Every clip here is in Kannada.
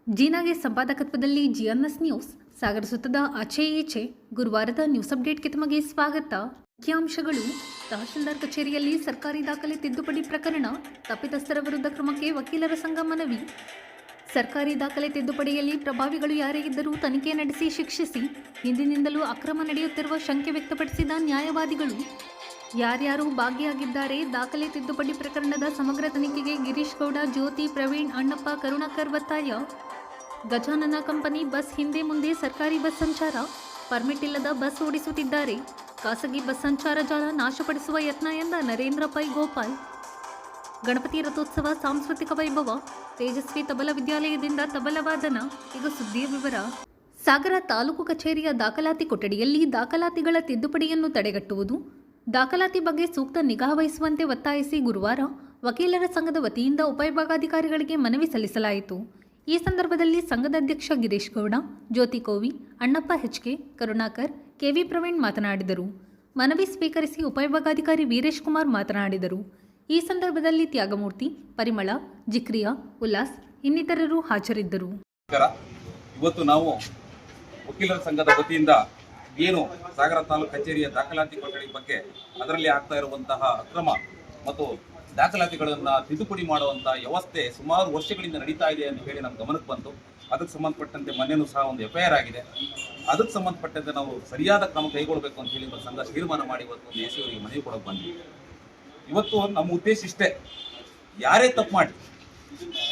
ಜೀನಾಗೆ ಸಂಪಾದಕತ್ವದಲ್ಲಿ ಜಿಎನ್ಎಸ್ ನ್ಯೂಸ್ ಸಾಗರ ಸುತ್ತದ ಆಚೆ ಈಚೆ ಗುರುವಾರದ ನ್ಯೂಸ್ ಅಪ್ಡೇಟ್ಗೆ ತಮಗೆ ಸ್ವಾಗತ. ಮುಖ್ಯಾಂಶಗಳು: ತಹಶೀಲ್ದಾರ್ ಕಚೇರಿಯಲ್ಲಿ ಸರ್ಕಾರಿ ದಾಖಲೆ ತಿದ್ದುಪಡಿ ಪ್ರಕರಣ, ತಪ್ಪಿತಸ್ಥರ ವಿರುದ್ಧ ಕ್ರಮಕ್ಕೆ ವಕೀಲರ ಸಂಘ ಮನವಿ. ಸರ್ಕಾರಿ ದಾಖಲೆ ತಿದ್ದುಪಡಿಯಲ್ಲಿ ಪ್ರಭಾವಿಗಳು ಯಾರೇ ಇದ್ದರೂ ತನಿಖೆ ನಡೆಸಿ ಶಿಕ್ಷಿಸಿ. ಹಿಂದಿನಿಂದಲೂ ಅಕ್ರಮ ನಡೆಯುತ್ತಿರುವ ಶಂಕೆ ವ್ಯಕ್ತಪಡಿಸಿದ ನ್ಯಾಯವಾದಿಗಳು. ಯಾರ್ಯಾರು ಭಾಗಿಯಾಗಿದ್ದಾರೆ? ದಾಖಲೆ ತಿದ್ದುಪಡಿ ಪ್ರಕರಣದ ಸಮಗ್ರ ತನಿಖೆಗೆ ಗಿರೀಶ್ ಗೌಡ, ಜ್ಯೋತಿ, ಪ್ರವೀಣ್, ಅಣ್ಣಪ್ಪ, ಕರುಣಾಕರ್ ಒತ್ತಾಯ. ಗಜಾನನ ಕಂಪನಿ ಬಸ್ ಹಿಂದೆ ಮುಂದೆ ಸರ್ಕಾರಿ ಬಸ್ ಸಂಚಾರ, ಪರ್ಮಿಟ್ ಇಲ್ಲದ ಬಸ್ ಓಡಿಸುತ್ತಿದ್ದಾರೆ. ಖಾಸಗಿ ಬಸ್ ಸಂಚಾರ ಜಾಲ ನಾಶಪಡಿಸುವ ಯತ್ನ ಎಂದ ನರೇಂದ್ರ ಪೈ ಗೋಪಾಲ್. ಗಣಪತಿ ರಥೋತ್ಸವ ಸಾಂಸ್ಕೃತಿಕ ವೈಭವ, ತೇಜಸ್ವಿ ತಬಲ ವಿದ್ಯಾಲಯದಿಂದ ತಬಲವಾದನ. ಈಗ ಸುದ್ದಿಯ ವಿವರ. ಸಾಗರ ತಾಲೂಕು ಕಚೇರಿಯ ದಾಖಲಾತಿ ಕೊಠಡಿಯಲ್ಲಿ ದಾಖಲಾತಿಗಳ ತಿದ್ದುಪಡಿಯನ್ನು ತಡೆಗಟ್ಟುವುದು, ದಾಖಲಾತಿ ಬಗ್ಗೆ ಸೂಕ್ತ ನಿಗಾ ವಹಿಸುವಂತೆ ಒತ್ತಾಯಿಸಿ ಗುರುವಾರ ವಕೀಲರ ಸಂಘದ ವತಿಯಿಂದ ಉಪವಿಭಾಗಾಧಿಕಾರಿಗಳಿಗೆ ಮನವಿ ಸಲ್ಲಿಸಲಾಯಿತು. ಈ ಸಂದರ್ಭದಲ್ಲಿ ಸಂಘದ ಅಧ್ಯಕ್ಷ ಗಿರೀಶ್ ಗೌಡ, ಜ್ಯೋತಿ ಕೋವಿ, ಅಣ್ಣಪ್ಪ ಹೆಚ್ಕೆ, ಕರುಣಾಕರ್, ಕೆವಿ ಪ್ರವೀಣ್ ಮಾತನಾಡಿದರು. ಮನವಿ ಸ್ವೀಕರಿಸಿ ಉಪವಿಭಾಗಾಧಿಕಾರಿ ವೀರೇಶ್ ಕುಮಾರ್ ಮಾತನಾಡಿದರು. ಈ ಸಂದರ್ಭದಲ್ಲಿ ತ್ಯಾಗಮೂರ್ತಿ, ಪರಿಮಳ, ಜಿಕ್ರಿಯಾ, ಉಲ್ಲಾಸ್ ಇನ್ನಿತರರು ಹಾಜರಿದ್ದರು. ಇವತ್ತು ನಾವು ವಕೀಲರ ಸಂಘದ ವತಿಯಿಂದ ಏನು ಸಾಗರ ತಾಲೂಕು ಕಚೇರಿಯ ದಾಖಲಾತಿ ಕೊಠಡಿ ಬಗ್ಗೆ, ಅದರಲ್ಲಿ ಆಗ್ತಾ ಇರುವಂತಹ ಅಕ್ರಮ ಮತ್ತು ದಾಖಲಾತಿಗಳನ್ನು ತಿದ್ದುಪಡಿ ಮಾಡುವಂಥ ವ್ಯವಸ್ಥೆ ಸುಮಾರು ವರ್ಷಗಳಿಂದ ನಡೀತಾ ಇದೆ ಅಂತ ಹೇಳಿ ನಮ್ಮ ಗಮನಕ್ಕೆ ಬಂತು. ಅದಕ್ಕೆ ಸಂಬಂಧಪಟ್ಟಂತೆ ಮೊನ್ನೆನೂ ಸಹ ಒಂದು FIR ಆಗಿದೆ. ಅದಕ್ಕೆ ಸಂಬಂಧಪಟ್ಟಂತೆ ನಾವು ಸರಿಯಾದ ಕ್ರಮ ಕೈಗೊಳ್ಳಬೇಕು ಅಂತ ಹೇಳಿ ಸಂಘ ತೀರ್ಮಾನ ಮಾಡಿ ಇವತ್ತು ಒಂದು AC ಅವರಿಗೆ ಮನವಿ ಕೊಡೋಕೆ ಬಂದ್ವಿ. ಇವತ್ತು ನಮ್ಮ ಉದ್ದೇಶ ಇಷ್ಟೇ: ಯಾರೇ ತಪ್ಪು ಮಾಡಿ,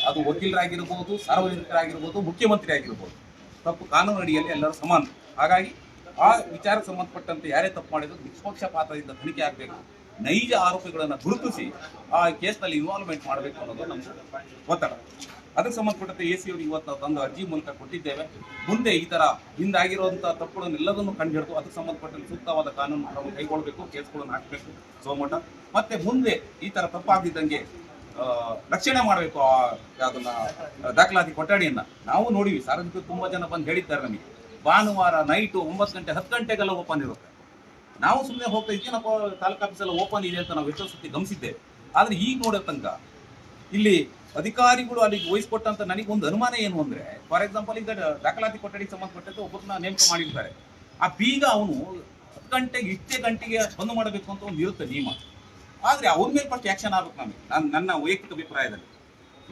ಅದು ವಕೀಲರಾಗಿರ್ಬೋದು, ಸಾರ್ವಜನಿಕರಾಗಿರ್ಬೋದು, ಮುಖ್ಯಮಂತ್ರಿ ಆಗಿರ್ಬೋದು, ತಪ್ಪು ಕಾನೂನು ಅಡಿಯಲ್ಲಿ ಎಲ್ಲರೂ ಸಮಾನ. ಹಾಗಾಗಿ ಆ ವಿಚಾರಕ್ಕೆ ಸಂಬಂಧಪಟ್ಟಂತೆ ಯಾರೇ ತಪ್ಪು ಮಾಡಿದ್ರು ನಿಷ್ಪಕ್ಷಪಾತದಿಂದ ತನಿಖೆ ಆಗಬೇಕು. ನೈಜ ಆರೋಪಿಗಳನ್ನು ಗುರುತಿಸಿ ಆ ಕೇಸ್ನಲ್ಲಿ ಇನ್ವಾಲ್ವ್ಮೆಂಟ್ ಮಾಡಬೇಕು ಅನ್ನೋದು ನಮ್ಮ ಒತ್ತಡ. ಅದಕ್ಕೆ ಸಂಬಂಧಪಟ್ಟಂತೆ AC ಅವರು ಇವತ್ತು ನಾವು ತಂದು ಅರ್ಜಿ ಮೂಲಕ ಕೊಟ್ಟಿದ್ದೇವೆ. ಮುಂದೆ ಈ ಥರ ಹಿಂದಾಗಿರುವಂಥ ತಪ್ಪುಗಳನ್ನೆಲ್ಲದನ್ನು ಕಂಡುಹಿಡಿದು ಅದಕ್ಕೆ ಸಂಬಂಧಪಟ್ಟಂತೆ ಸೂಕ್ತವಾದ ಕಾನೂನು ಕ್ರಮ ಕೈಗೊಳ್ಳಬೇಕು, ಕೇಸ್ಗಳನ್ನು ಹಾಕಬೇಕು ಸೋಮಟ. ಮತ್ತೆ ಮುಂದೆ ಈ ಥರ ತಪ್ಪಾಗಿದ್ದಂಗೆ ರಕ್ಷಣೆ ಮಾಡಬೇಕು ಅದನ್ನ ದಾಖಲಾತಿ ಕೊಠಡಿಯನ್ನು. ನಾವು ನೋಡಿವಿ, ಸಾರ್ವಜನಿಕರು ತುಂಬ ಜನ ಬಂದು ಹೇಳಿದ್ದಾರೆ ನಮಗೆ, ಭಾನುವಾರ ನೈಟು 9 ಗಂಟೆ 10 ಗಂಟೆಗೆಲ್ಲ ಓಪನ್ ಇರುತ್ತೆ. ನಾವು ಸುಮ್ಮನೆ ಹೋಗ್ತಾ ಇದ್ದೀವಿ, ನಾವು ತಾಲೂಕು ಆಫೀಸೆಲ್ಲ ಓಪನ್ ಇದೆ ಅಂತ ನಾವು ಎಷ್ಟೋ ಸತಿ ಗಮನಿಸಿದ್ದೇವೆ. ಆದರೆ ಈಗ ನೋಡೋ ತನಕ ಇಲ್ಲಿ ಅಧಿಕಾರಿಗಳು ಅಲ್ಲಿಗೆ ವಹಿಸ್ಕೊಟ್ಟಂತ ನನಗೊಂದು ಅನುಮಾನ ಏನು ಅಂದರೆ, ಫಾರ್ ಎಕ್ಸಾಂಪಲ್ ಈಗ ದಾಖಲಾತಿ ಕೊಠಡಿಗೆ ಸಂಬಂಧಪಟ್ಟಂತೆ ಒಬ್ಬರನ್ನ ನೇಮಕ ಮಾಡಿರ್ತಾರೆ. ಆ ಬೀಗ ಅವನು 10 ಗಂಟೆಗೆ ಇಷ್ಟೇ ಗಂಟೆಗೆ ಬಂದು ಮಾಡಬೇಕು ಅಂತ ಒಂದು ಇರುತ್ತೆ ನಿಯಮ. ಆದರೆ ಅವ್ರ ಮೇಲೆ ಫಸ್ಟ್ ಆ್ಯಕ್ಷನ್ ಆಗ್ಬೇಕು. ನನ್ನ ವೈಯಕ್ತಿಕ ಅಭಿಪ್ರಾಯದಲ್ಲಿ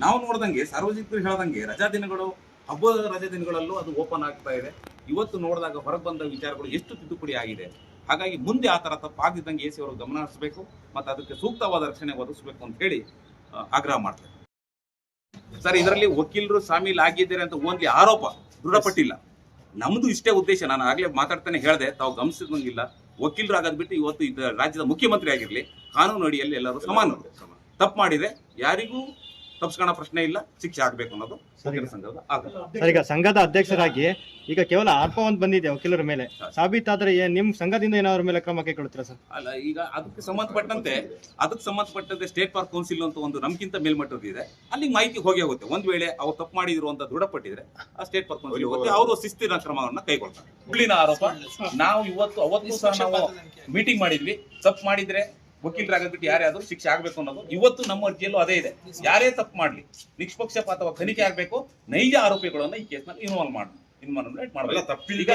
ನಾವು ನೋಡ್ದಂಗೆ, ಸಾರ್ವಜನಿಕರು ಹೇಳ್ದಂಗೆ, ರಜಾ ದಿನಗಳು, ಹಬ್ಬದ ರಜಾ ದಿನಗಳಲ್ಲೂ ಅದು ಓಪನ್ ಆಗ್ತಾ ಇದೆ. ಇವತ್ತು ನೋಡಿದಾಗ ಹೊರಗೆ ಬಂದ ವಿಚಾರಗಳು ಎಷ್ಟು ತಿದ್ದುಪಡಿ ಆಗಿದೆ. ಹಾಗಾಗಿ ಮುಂದೆ ಆ ಥರ ತಪ್ಪಾಗಿದ್ದಂಗೆ AC ಅವರು ಗಮನ ಹರಿಸಬೇಕು ಮತ್ತು ಅದಕ್ಕೆ ಸೂಕ್ತವಾದ ರಕ್ಷಣೆ ಒದಗಿಸಬೇಕು ಅಂತ ಹೇಳಿ ಆಗ್ರಹ ಮಾಡ್ತಾರೆ. ಸರ್, ಇದರಲ್ಲಿ ವಕೀಲರು ಶಾಮೀಲ್ ಆಗಿದ್ದಾರೆ ಅಂತ ಓನ್ಲಿ ಆರೋಪ ದೃಢಪಟ್ಟಿಲ್ಲ. ನಮ್ಮದು ಇಷ್ಟೇ ಉದ್ದೇಶ. ನಾನು ಆಗಲೇ ಮಾತಾಡ್ತಾನೆ ಹೇಳಿದೆ, ತಾವು ಗಮನಿಸಿದಂಗಿಲ್ಲ. ವಕೀಲರು ಆಗೋದು ಬಿಟ್ಟು ಇವತ್ತು ಇದು ರಾಜ್ಯದ ಮುಖ್ಯಮಂತ್ರಿ ಆಗಿರಲಿ, ಕಾನೂನು ಅಡಿಯಲ್ಲಿ ಎಲ್ಲರೂ ಸಮಾನ. ತಪ್ಪು ಮಾಡಿದ್ರೆ ಯಾರಿಗೂ ತಪ್ಪಿಸ್ಕೊಳ್ಳೋ ಪ್ರಶ್ನೆ ಇಲ್ಲ, ಶಿಕ್ಷೆ ಆಗಬೇಕು ಅನ್ನೋದು ಸಂಘದ. ಈಗ ಸಂಘದ ಅಧ್ಯಕ್ಷರಾಗಿ ಈಗ ಕೇವಲ ಆರೋಪ ಒಂದು ಬಂದಿದೆ ವಕೀಲರ ಮೇಲೆ, ಸಾಬೀತಾದ್ರೆ ನಿಮ್ಮ ಸಂಘದಿಂದ ಏನಾದ್ರ ಮೇಲೆ ಕ್ರಮ ಕೈಗೊಳ್ಳುತ್ತೀರಾ ಸರ್? ಅಲ್ಲ, ಈಗ ಅದಕ್ಕೆ ಸಂಬಂಧಪಟ್ಟಂತೆ ಸ್ಟೇಟ್ ಪಾರ್ಕ್ ಕೌನ್ಸಿಲ್ ಅಂತ ಒಂದು ನಮ್ಗಿಂತ ಮೇಲ್ಮಟ್ಟದಿದೆ, ಅಲ್ಲಿಗೆ ಮಾಹಿತಿ ಹೋಗಿ ಹೋಗುತ್ತೆ. ಒಂದ್ ವೇಳೆ ಅವ್ರು ತಪ್ಪು ಮಾಡಿದ್ರು ಅಂತ ದೃಢಪಟ್ಟಿದ್ರೆ ಆ ಸ್ಟೇಟ್ ಪಾರ್ಕ್ ಕೌನ್ಸಿಲ್ ಹೋಗುತ್ತೆ, ಅವರು ಶಿಸ್ತಿನ ಕ್ರಮವನ್ನ ಕೈಗೊಳ್ತಾರೆ. ಹುಬ್ಳಿನ ಆರೋಪ ನಾವು ಅವತ್ತು ಸಹ ನಾವು ಮೀಟಿಂಗ್ ಮಾಡಿದ್ವಿ. ತಪ್ಪು ಮಾಡಿದ್ರೆ ವಕೀಲರಾಗಬಿಟ್ಟು ಯಾರೇ ಆದ್ರೂ ಶಿಕ್ಷೆ ಆಗ್ಬೇಕು ಅನ್ನೋದು ಇವತ್ತು ನಮ್ಮ ಅರ್ಜಿಯಲ್ಲೂ ಅದೇ ಇದೆ. ಯಾರೇ ತಪ್ಪು ಮಾಡ್ಲಿ ನಿಷ್ಪಕ್ಷಪಾತ ತನಿಖೆ ಆಗ್ಬೇಕು, ನೈಜ ಆರೋಪಿಗಳನ್ನ ಈ ಕೇಸ್ನಲ್ಲಿ ಇನ್ವಾಲ್ವ್ಮೆಂಟ್ ಮಾಡಬೇಕು. ಈಗ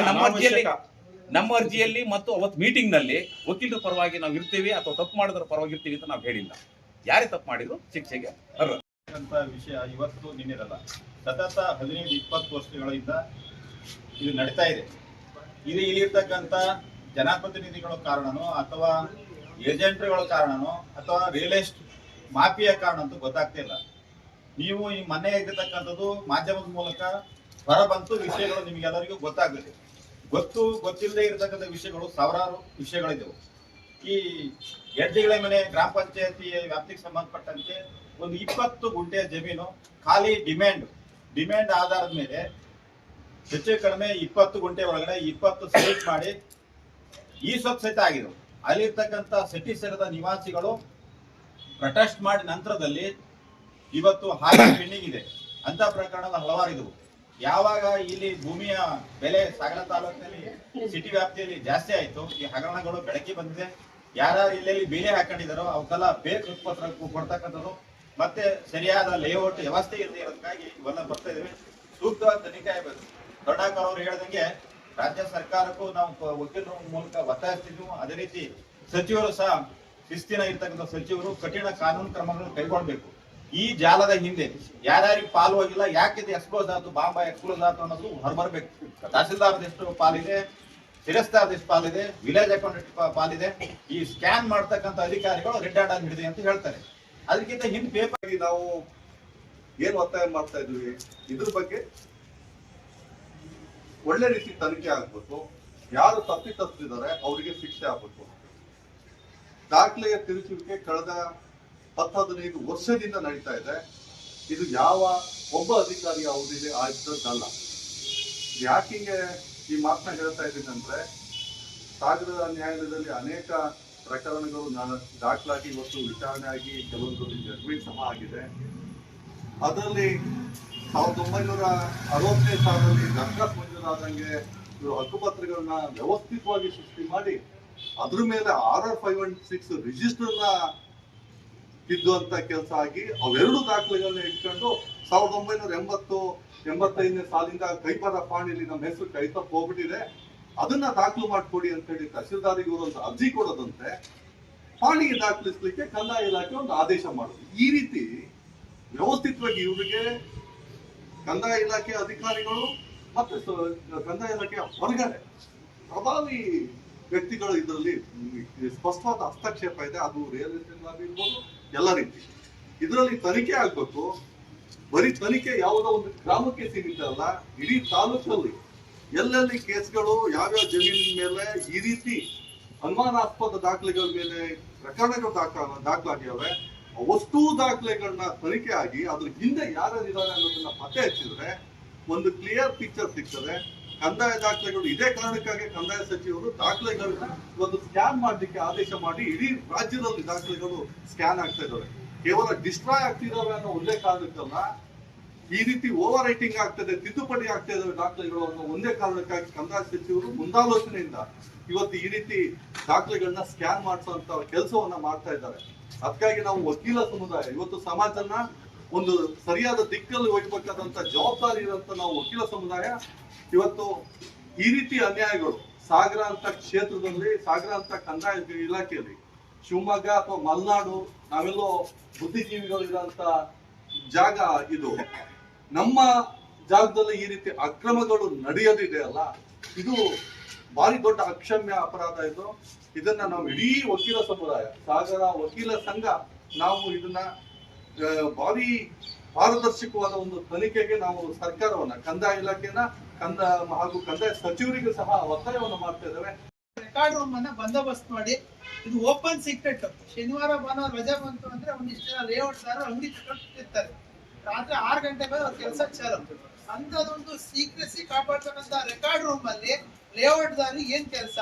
ನಮ್ಮ ಅರ್ಜಿಯಲ್ಲಿ ಮತ್ತು ಅವತ್ತು ಮೀಟಿಂಗ್ ನಲ್ಲಿ ವಕೀಲರ ಪರವಾಗಿ ನಾವು ಇರ್ತೀವಿ ಅಥವಾ ತಪ್ಪು ಮಾಡಿದ್ರ ಪರವಾಗಿ ಇರ್ತೀವಿ ಅಂತ ನಾವು ಹೇಳಿಲ್ಲ. ಯಾರೇ ತಪ್ಪು ಮಾಡಿದ್ರು ಶಿಕ್ಷೆಗೆ ಅರ್ಹ ವಿಷಯ ಇವತ್ತು ನಿನ್ನಿರಲ್ಲ. ಸತತ 15-20 ವರ್ಷಗಳಿಂದ ಇದು ನಡೀತಾ ಇದೆ. ಇದು ಇಲ್ಲಿರ್ತಕ್ಕಂಥ ಜನಪ್ರತಿನಿಧಿಗಳ ಕಾರಣನೋ ಅಥವಾ ಏಜೆಂಟ್ಗಳ ಕಾರಣನೋ ಅಥವಾ ರಿಯಲ್ ಎಸ್ಟೇಟ್ ಮಾಫಿಯಾ ಕಾರಣ ಅಂತ ಗೊತ್ತಾಗ್ತಾ ಇಲ್ಲ. ನೀವು ಈ ಮನೆ ಆಗಿರ್ತಕ್ಕಂಥದ್ದು ಮಾಧ್ಯಮದ ಮೂಲಕ ಹೊರಬಂತು ವಿಷಯಗಳು ನಿಮಗೆಲ್ಲರಿಗೂ ಗೊತ್ತಾಗುತ್ತೆ. ಗೊತ್ತಿಲ್ಲದೆ ಇರತಕ್ಕಂಥ ವಿಷಯಗಳು ಸಾವಿರಾರು ವಿಷಯಗಳಿದ್ದವು. ಈ ಹೆಡ್ಡಿಗಳ ಮನೆ ಗ್ರಾಮ ಪಂಚಾಯತಿ ವ್ಯಾಪ್ತಿಗೆ ಸಂಬಂಧಪಟ್ಟಂತೆ ಒಂದು 20 ಗುಂಟೆ ಜಮೀನು ಖಾಲಿ ಡಿಮ್ಯಾಂಡ್ ಆಧಾರದ ಮೇಲೆ ಹೆಚ್ಚು ಕಡಿಮೆ 20 ಗುಂಟೆ ಒಳಗಡೆ 20 ಸೈಟ್ ಮಾಡಿ ಈ ಸಹಿತ ಆಗಿದ್ದವು. ಅಲ್ಲಿರ್ತಕ್ಕಂಥ ಸೆಟ್ಟಿಸರದ ನಿವಾಸಿಗಳು ಪ್ರೊಟೆಸ್ಟ್ ಮಾಡಿ ನಂತರದಲ್ಲಿ ಇವತ್ತು ಹಾಗೆ ಪೆಂಡಿಂಗ್ ಇದೆ ಅಂತ ಪ್ರಕರಣಗಳು ಹಲವಾರು ಇದ್ದವು. ಯಾವಾಗ ಇಲ್ಲಿ ಭೂಮಿಯ ಬೆಲೆ ಸಾಗರ ತಾಲೂಕಿನಲ್ಲಿ ಸಿಟಿ ವ್ಯಾಪ್ತಿಯಲ್ಲಿ ಜಾಸ್ತಿ ಆಯಿತು, ಈ ಹಗರಣಗಳು ಬೆಳಕಿ ಬಂದಿದೆ. ಯಾರು ಎಲ್ಲೆಲ್ಲಿ ಬೇಲಿ ಹಾಕೊಂಡಿದಾರೋ ಅವಕ್ಕೆಲ್ಲ ಬೇಕು ಪತ್ರ ಕೊಡ್ತಕ್ಕಂಥದ್ದು, ಮತ್ತೆ ಸರಿಯಾದ ಲೇಔಟ್ ವ್ಯವಸ್ಥೆ ಇಲ್ಲದೆ ಇರೋದಕ್ಕಾಗಿ ಇವೆಲ್ಲ ಬರ್ತಾ ಇದ್ವಿ. ಸೂಕ್ತವಾದ ತನಿಖೆ ಆಗಬೇಕು. ದೊಡ್ಡಾಕರ್ ಅವರು ಹೇಳ್ದಂಗೆ ರಾಜ್ಯ ಸರ್ಕಾರಕ್ಕೂ ನಾವು ವಕೀಲರ ಮೂಲಕ ಒತ್ತಾಯಿಸ್ತಿದ್ವು. ಅದೇ ರೀತಿ ಸಚಿವರು ಸಹ ಶಿಸ್ತಿನ ಇರ್ತಕ್ಕಂಥ ಸಚಿವರು ಕಠಿಣ ಕಾನೂನು ಕ್ರಮಗಳನ್ನು ಕೈಗೊಳ್ಬೇಕು. ಈ ಜಾಲದ ಹಿಂದೆ ಯಾರ್ಯಾರಿಗೆ ಪಾಲು ಹೋಗಿಲ್ಲ, ಯಾಕೆ ಇದು ಎಕ್ಸ್ಕ್ಲೋಸ್ ಆಯ್ತು, ಬಾಂಬಾ ಎಕ್ಸ್ಕ್ಲೋಸ್ ಆಯ್ತು ಅನ್ನೋದು ಹೊರಬರ್ಬೇಕು. ತಹಸೀಲ್ದಾರ್ ಎಷ್ಟು ಪಾಲಿದೆ, ಶಿರಸ್ತಾರ್ ಎಷ್ಟು ಪಾಲಿದೆ, ವಿಲೇಜ್ ಅಕೌಂಟ್ ಎಷ್ಟು ಪಾಲಿದೆ, ಈ ಸ್ಕ್ಯಾನ್ ಮಾಡ್ತಕ್ಕಂಥ ಅಧಿಕಾರಿಗಳು ರೆಡ್ ಹ್ಯಾಂಡ್ ಆಗಿ ಹಿಡಿದೆ ಅಂತ ಹೇಳ್ತಾರೆ. ಅದಕ್ಕಿಂತ ಹಿಂದೆ ಪೇಪರ್ ನಾವು ಏನ್ ಒತ್ತಾಯ ಮಾಡ್ತಾ ಇದ್ವಿ, ಇದ್ರ ಬಗ್ಗೆ ಒಳ್ಳೆ ರೀತಿ ತನಿಖೆ ಆಗ್ಬೇಕು. ಯಾರು ತಪ್ಪಿತಸ್ಥರಿದ್ದಾರೆ ಅವರಿಗೆ ಶಿಕ್ಷೆ ಆಗ್ಬೇಕು. ದಾಖಲೆಯ ತಿರುಚುವಿಕೆ ಕಳೆದ 10-15 ವರ್ಷದಿಂದ ನಡೀತಾ ಇದೆ. ಇದು ಯಾವ ಒಬ್ಬ ಅಧಿಕಾರಿಯ ಅವಧಿಗೆ ಆಗಿದ್ದಲ್ಲ. ಯಾಕಿಂಗೆ ಈ ಮಾತನ್ನ ಹೇಳ್ತಾ ಇದ್ದೀನಿ ಅಂದ್ರೆ, ಸಾಗರ ನ್ಯಾಯಾಲಯದಲ್ಲಿ ಅನೇಕ ಪ್ರಕರಣಗಳು ದಾಖಲಾಗಿ ಇವತ್ತು ವಿಚಾರಣೆ ಆಗಿ ಕೆಲವೊಂದು ಜಡ್ಜ್ಮೆಂಟ್ ಸಹ ಆಗಿದೆ. ಅದರಲ್ಲಿ 1960ನೇ ಸಾಲಿನಲ್ಲಿ ದರ್ಖಾಸ್ ಮಂಜೂರಾದಂಗೆ ಇವರು ಹಕ್ಕುಪತ್ರಗಳನ್ನ ವ್ಯವಸ್ಥಿತವಾಗಿ ಸೃಷ್ಟಿ ಮಾಡಿ ಅದ್ರ ಮೇಲೆ RR516 ರಿಜಿಸ್ಟರ್ನ ತಿದ್ದುವಂತ ಕೆಲಸ ಆಗಿ ಅವೆರಡು ದಾಖಲೆಗಳನ್ನ ಇಟ್ಕೊಂಡು 1980-85ನೇ ಸಾಲಿಂದ ಕೈಬರ ಪಾಣಿಲಿ ನಮ್ಮ ಹೆಸರು ಕೈ ತಪ್ಪು ಹೋಗ್ಬಿಟ್ಟಿದೆ, ಅದನ್ನ ದಾಖಲು ಮಾಡ್ಕೊಡಿ ಅಂತ ಹೇಳಿ ತಹಸೀಲ್ದಾರಿಗೆ ಇವರೊಂದು ಅರ್ಜಿ ಕೊಡೋದಂತೆ ಪಾಣಿಗೆ ದಾಖಲಿಸ್ಲಿಕ್ಕೆ ಕಂದಾಯ ಇಲಾಖೆ ಒಂದು ಆದೇಶ ಮಾಡೋದು. ಈ ರೀತಿ ವ್ಯವಸ್ಥಿತವಾಗಿ ಇವರಿಗೆ ಕಂದಾಯ ಇಲಾಖೆ ಅಧಿಕಾರಿಗಳು ಮತ್ತೆ ಕಂದಾಯ ಇಲಾಖೆಯ ಹೊರಗಡೆ ಪ್ರಭಾವಿ ವ್ಯಕ್ತಿಗಳು ಇದರಲ್ಲಿ ಸ್ಪಷ್ಟವಾದ ಹಸ್ತಕ್ಷೇಪ ಇದೆ. ಅದು ರಿಯಲ್ ಎಸ್ಟೇಟ್ ಆಗಿರ್ಬೋದು, ಎಲ್ಲ ರೀತಿ ಇದರಲ್ಲಿ ತನಿಖೆ ಆಗ್ಬೇಕು. ಬರೀ ತನಿಖೆ ಯಾವುದೋ ಒಂದು ಗ್ರಾಮಕ್ಕೆ ಸೀಮಿತ ಅಲ್ಲ, ಇಡೀ ತಾಲೂಕಲ್ಲಿ ಎಲ್ಲೆಲ್ಲಿ ಕೇಸ್ಗಳು ಯಾವ್ಯಾವ ಜಮೀನಿನ ಮೇಲೆ ಈ ರೀತಿ ಅನುಮಾನಾಸ್ಪದ ದಾಖಲೆಗಳ ಮೇಲೆ ಪ್ರಕರಣಗಳು ದಾಖಲಾಗಿವೆ, ಅವಷ್ಟೂ ದಾಖಲೆಗಳನ್ನ ತನಿಖೆ ಆಗಿ ಅದ್ರ ಹಿಂದೆ ಯಾರ್ಯಾರಿದ್ದಾರೆ ಅನ್ನೋದನ್ನ ಪತ್ತೆ ಹಚ್ಚಿದ್ರೆ ಒಂದು ಕ್ಲಿಯರ್ ಪಿಕ್ಚರ್ ಸಿಗ್ತದೆ. ಕಂದಾಯ ದಾಖಲೆಗಳು ಇದೇ ಕಾರಣಕ್ಕಾಗಿ ಕಂದಾಯ ಸಚಿವರು ದಾಖಲೆಗಳು ಒಂದು ಸ್ಕ್ಯಾನ್ ಮಾಡ್ಲಿಕ್ಕೆ ಆದೇಶ ಮಾಡಿ ಇಡೀ ರಾಜ್ಯದಲ್ಲಿ ದಾಖಲೆಗಳು ಸ್ಕ್ಯಾನ್ ಆಗ್ತಾ ಇದಾವೆ. ಕೇವಲ ಡಿಸ್ಟ್ರಾಯ್ ಆಗ್ತಿದಾವೆ ಅನ್ನೋ ಒಂದೇ ಕಾರಣಕ್ಕಲ್ಲ, ಈ ರೀತಿ ಓವರ್ ರೈಟಿಂಗ್ ಆಗ್ತದೆ, ತಿದ್ದುಪಡಿ ಆಗ್ತಾ ಇದಾವೆ ದಾಖಲೆಗಳು ಅನ್ನೋ ಒಂದೇ ಕಾರಣಕ್ಕಾಗಿ ಕಂದಾಯ ಸಚಿವರು ಮುಂದಾಲೋಚನೆಯಿಂದ ಇವತ್ತು ಈ ರೀತಿ ದಾಖಲೆಗಳನ್ನ ಸ್ಕ್ಯಾನ್ ಮಾಡಿಸುವಂತ ಕೆಲಸವನ್ನ ಮಾಡ್ತಾ ಇದ್ದಾರೆ. ಅದಕ್ಕಾಗಿ ನಾವು ವಕೀಲ ಸಮುದಾಯ ಇವತ್ತು ಸಮಾಜನ ಒಂದು ಸರಿಯಾದ ದಿಕ್ಕಲ್ಲಿ ಒಯ್ಯಬೇಕಾದಂತ ಜವಾಬ್ದಾರಿ ಇರುವಂತ ನಾವು ವಕೀಲ ಸಮುದಾಯ ಇವತ್ತು ಈ ರೀತಿ ಅನ್ಯಾಯಗಳು ಸಾಗರ ಅಂತ ಕ್ಷೇತ್ರದಲ್ಲಿ, ಸಾಗರ ಅಂತ ಕಂದಾಯ ಇಲಾಖೆಯಲ್ಲಿ, ಶಿವಮೊಗ್ಗ ಅಥವಾ ಮಲೆನಾಡು ನಾವೆಲ್ಲೋ ಬುದ್ಧಿಜೀವಿಗಳು ಇರೋಂತ ಜಾಗ ಇದು, ನಮ್ಮ ಜಾಗದಲ್ಲಿ ಈ ರೀತಿ ಅಕ್ರಮಗಳು ನಡೆಯೋದಿದೆ ಅಲ್ಲ, ಇದು ಭಾರಿ ದೊಡ್ಡ ಅಕ್ಷಮ್ಯ ಅಪರಾಧ. ಇದನ್ನ ನಾವು ಇಡೀ ವಕೀಲ ಸಮುದಾಯ, ಸಾಗರ ವಕೀಲ ಸಂಘ, ನಾವು ಇದನ್ನ ಭಾರಿ ಪಾರದರ್ಶಕವಾದ ಒಂದು ತನಿಖೆಗೆ ನಾವು ಸರ್ಕಾರವನ್ನ, ಕಂದಾಯ ಇಲಾಖೆನ ಹಾಗೂ ಕಂದಾಯ ಸಚಿವರಿಗೂ ಸಹ ಒತ್ತಾಯವನ್ನು ಮಾಡ್ತಾ ಇದ್ದೇವೆ. ರೆಕಾರ್ಡ್ ರೂಮ್ ಅನ್ನ ಬಂದೋಬಸ್ತ್ ಮಾಡಿ, ಇದು ಓಪನ್ ಸೀಕ್ರೆಟ್. ಶನಿವಾರ ಭಾನುವಾರ ರಜೆ ಬಂತು ಅಂದ್ರೆ ಒಂದಿಷ್ಟು ಜನ ಲೇಔಟ್ ಅಂಗಡಿ ತಗೊಂಡಿರ್ತಾರೆ, ರಾತ್ರಿ 6 ಗಂಟೆ ಮೇಲೆ ಅವ್ರ ಕೆಲಸ ಚಾಲು. ಅಂತದೊಂದು ಸೀಕ್ರೆಸಿ ಕಾಪಾಡ್ತಕ್ಕಂತ ರೆಕಾರ್ಡ್ ರೂಮ್ ಅಲ್ಲಿ ಲೇಔಟ್ ದಾರಿ ಏನ್ ಕೆಲಸ,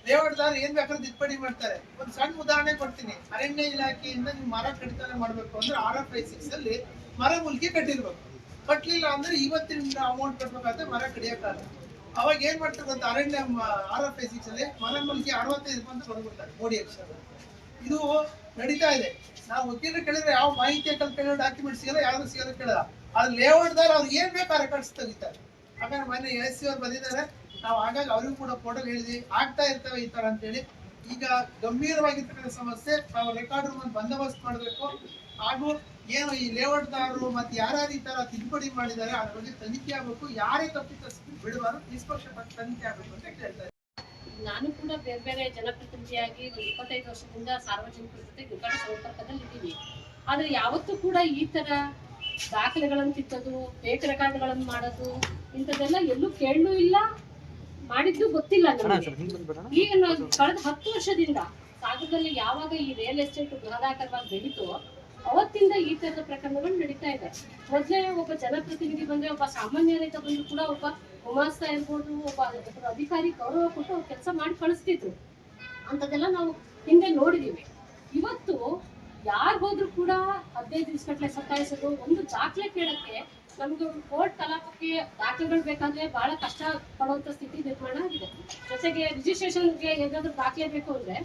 ಲೇಔಟ್ ದಾರಿ ಏನ್ ಬೇಕಾದ್ರೂ ತಿದ್ದುಪಡಿ ಮಾಡ್ತಾರೆ. ಒಂದು ಸಣ್ಣ ಉದಾಹರಣೆ ಕೊಡ್ತೀನಿ. ಅರಣ್ಯ ಇಲಾಖೆಯಿಂದ ನೀವು ಮರ ಕಡಿತನ ಮಾಡ್ಬೇಕು ಅಂದ್ರೆ RR516 ಅಲ್ಲಿ ಮರ ಮೂಲಿಕೆ ಕಟ್ಟಿರ್ಬೇಕು. ಕಟ್ಲಿಲ್ಲ ಅಂದ್ರೆ ಇವತ್ತಿನ ಅಮೌಂಟ್ ಕಟ್ಬೇಕಾದ್ರೆ ಮರ ಕಡಿಯಕ್ಕಾಗಲ್ಲ. ಅವಾಗ ಏನ್ ಮಾಡ್ತಾರೆ ಅಂತ ಅರಣ್ಯ RR516 ಅಲ್ಲಿ ಮರ ಮೂಲಿಕೆ 65 ರೂಪಾಯಿ ಅಂತ ಕೊಡ್ಬಿಡ್ತಾರೆ ಮೋಡಿ ಅಕ್ಷರ. ಇದು ನಡೀತಾ ಇದೆ. ನಾವು ವಕೀಲರು ಕೇಳಿದ್ರೆ ಯಾವ ಮಾಹಿತಿ ಕೇಳೋ ಡಾಕ್ಯುಮೆಂಟ್ ಸಿಗಲ್ಲ, ಯಾರು ಸಿಗಲ್ಲ ಕೇಳಲ್ಲ. ಅದು ಲೇಔಟ್ ದಾರ ಅವ್ರು ಏನ್ ಬೇಕಾ ರೆಕಾರ್ಡ್ಸ್ ತೆಗಿತಾರೆ. ಹಾಗಾದ್ರೆ ಮೊನ್ನೆ SC ಅವ್ರು ಬಂದಿದ್ದಾರೆ, ನಾವು ಹಾಗಾಗಿ ಅವ್ರಿಗೂ ಕೂಡ ಫೋಟೋ ಹೇಳಿದ್ವಿ, ಆಗ್ತಾ ಇರ್ತವೆ ಈ ತರ ಅಂತೇಳಿ. ಈಗ ಗಂಭೀರವಾಗಿರ್ತಕ್ಕಂಥ ಸಮಸ್ಯೆ, ನಾವು ರೆಕಾರ್ಡ್ ರೂಮ್ ಬಂದೋಬಸ್ತ್ ಮಾಡಬೇಕು. ಹಾಗೂ ಏನು ಈ ಲೇಔಟ್ ದಾರರು ಮತ್ತೆ ಯಾರ್ಯಾರು ಈ ತರ ತಿದ್ದುಪಡಿ ಮಾಡಿದ್ದಾರೆ ಅದ್ರ ಬಗ್ಗೆ ತನಿಖೆ ಆಗಬೇಕು. ಯಾರೇ ತಪ್ಪಿತಸ್ಥರು ಬಿಡಬಾರ್ದು, ನಿಷ್ಪಕ್ಷಪಾತ ತನಿಖೆ ಆಗಬೇಕು ಅಂತ ಕೇಳ್ತಾರೆ. ನಾನು ಕೂಡ ಬೇರೆ ಬೇರೆ ಜನಪ್ರತಿನಿಧಿಯಾಗಿ 25 ವರ್ಷದಿಂದ ಸಾರ್ವಜನಿಕರ ಜೊತೆ ನಿಕಟ ಸಂಪರ್ಕದಲ್ಲಿ ಇದ್ದೀವಿ. ಆದ್ರೆ ಯಾವತ್ತೂ ಕೂಡ ಈ ತರ ದಾಖಲೆಗಳನ್ನು ಕಿತ್ತೋದು, ಫೇಕ್ ರೆಕಾರ್ಡ್ಗಳನ್ನು ಮಾಡೋದು, ಇಂಥದ್ದೆಲ್ಲ ಎಲ್ಲೂ ಕೇಳಲೂ ಇಲ್ಲ, ಮಾಡಿದ್ದು ಗೊತ್ತಿಲ್ಲ ನಮಗೆ. ಈಗ ಕಳೆದ 10 ವರ್ಷದಿಂದ ಸಾಗರದಲ್ಲಿ ಯಾವಾಗ ಈ ರಿಯಲ್ ಎಸ್ಟೇಟ್ ಬೃಹದಾಕಾರವಾಗಿ ಬೆಳೀತೋ ಅವತ್ತಿಂದ ಈ ತರದ ಪ್ರಕರಣಗಳು ನಡೀತಾ ಇದೆ. ಮೊದಲೇ ಒಬ್ಬ ಜನಪ್ರತಿನಿಧಿ ಬಂದ್ರೆ, ಒಬ್ಬ ಸಾಮಾನ್ಯ ರೈತ ಬಂದ್ರು ಕೂಡ ಒಬ್ಬ ಗುಮಾಸ್ತ ಇರ್ಬೋದು, ಒಬ್ಬ ಅಧಿಕಾರಿ ಗೌರವ ಕೊಟ್ಟು ಅವ್ರು ಕೆಲಸ ಮಾಡಿ ಕಳಿಸ್ತಿದ್ರು. ಅಂತದೆಲ್ಲ ನಾವು ಹಿಂದೆ ನೋಡಿದೀವಿ. ಇವತ್ತು ಯಾರು ಹೋದ್ರು ಕೂಡ 15 ದಿವಸಗಟ್ಟಲೆ ಸತಾಯಿಸೋದು, ಒಂದು ದಾಖಲೆ ಕೇಳಕ್ಕೆ ನಮ್ಗೆ ಒಂದು ಕೋರ್ಟ್ ಕಲಾಪಕ್ಕೆ ದಾಖಲೆಗಳು ಬೇಕಾದ್ರೆ ಬಹಳ ಕಷ್ಟ ಪಡುವಂತ ಸ್ಥಿತಿ ನಿರ್ಮಾಣ ಆಗಿದೆ. ಜೊತೆಗೆ ರಿಜಿಸ್ಟ್ರೇಷನ್ಗೆ ಏನಾದ್ರು ದಾಖಲೆ ಬೇಕು ಅಂದ್ರೆ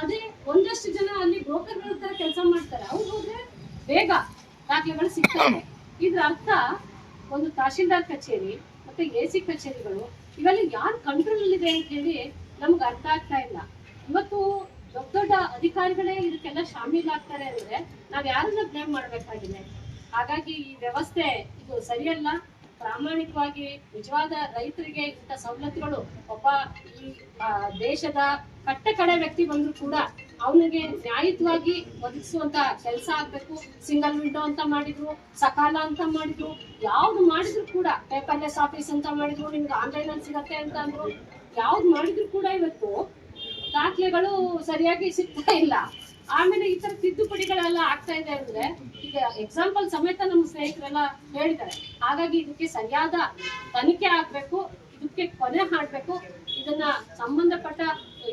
ಅದೇ ಒಂದಷ್ಟು ಜನ ಅಲ್ಲಿ ಬ್ರೋಕರ್ಗಳ ತರ ಕೆಲಸ ಮಾಡ್ತಾರೆ, ಅವ್ರು ಹೋದ್ರೆ ಬೇಗ ದಾಖಲೆಗಳು ಸಿಗ್ತವೆ. ಇದ್ರ ಅರ್ಥ ಒಂದು ತಹಶೀಲ್ದಾರ್ ಕಚೇರಿ ಮತ್ತೆ AC ಕಚೇರಿಗಳು ಇವೆಲ್ಲ ಯಾರ್ ಕಂಟ್ರೋಲ್ ಅಲ್ಲಿ ಇದೆ ಅಂತ ಹೇಳಿ ನಮ್ಗೆ ಅರ್ಥ ಆಗ್ತಾ ಇಲ್ಲ. ಇವತ್ತು ದೊಡ್ಡ ದೊಡ್ಡ ಅಧಿಕಾರಿಗಳೇ ಇದಕ್ಕೆಲ್ಲ ಶಾಮೀಲಾಗ್ತಾರೆ ಅಂದ್ರೆ ನಾವ್ ಯಾರನ್ನ ಬ್ಲೇಮ್ ಮಾಡ್ಬೇಕಾಗಿದೆ. ಹಾಗಾಗಿ ಈ ವ್ಯವಸ್ಥೆ ಇದು ಸರಿಯಲ್ಲ. ಪ್ರಾಮಾಣಿಕವಾಗಿ ನಿಜವಾದ ರೈತರಿಗೆ ಇಂಥ ಸವಲತ್ತುಗಳು ಒಬ್ಬ ಈ ದೇಶದ ಕಟ್ಟ ಕಡೆ ವ್ಯಕ್ತಿ ಬಂದ್ರು ಕೂಡ ಅವನಿಗೆ ನ್ಯಾಯಯುತವಾಗಿ ಒದಗಿಸುವಂತ ಕೆಲಸ ಆಗ್ಬೇಕು. ಸಿಂಗಲ್ ವಿಂಡೋ ಅಂತ ಮಾಡಿದ್ರು, ಸಕಾಲ ಅಂತ ಮಾಡಿದ್ರು, ಯಾವ್ದು ಮಾಡಿದ್ರು ಕೂಡ ಪೇಪರ್ಲೆಸ್ ಆಫೀಸ್ ಅಂತ ಮಾಡಿದ್ರು, ನಿಮ್ಗೆ ಆನ್ಲೈನ್ ಅಲ್ಲಿ ಸಿಗತ್ತೆ ಅಂತ ಅಂದ್ರು, ಯಾವ್ದು ಮಾಡಿದ್ರು ಕೂಡ ಇವತ್ತು ದಾಖಲೆಗಳು ಸರಿಯಾಗಿ ಸಿಗ್ತಾ ಇಲ್ಲ. ಆಮೇಲೆ ಈ ತರ ತಿದ್ದುಪಡಿಗಳೆಲ್ಲ ಆಗ್ತಾ ಇದೆ ಅಂದ್ರೆ ಈಗ ಎಕ್ಸಾಂಪಲ್ ಸಮೇತ ನಮ್ಮ ಸ್ನೇಹಿತರೆಲ್ಲ ಹೇಳಿದ್ದಾರೆ. ಹಾಗಾಗಿ ಇದಕ್ಕೆ ಸರಿಯಾದ ತನಿಖೆ ಆಗ್ಬೇಕು, ಇದಕ್ಕೆ ಕೊನೆ ಹಾಡ್ಬೇಕು. ಇದನ್ನ ಸಂಬಂಧಪಟ್ಟ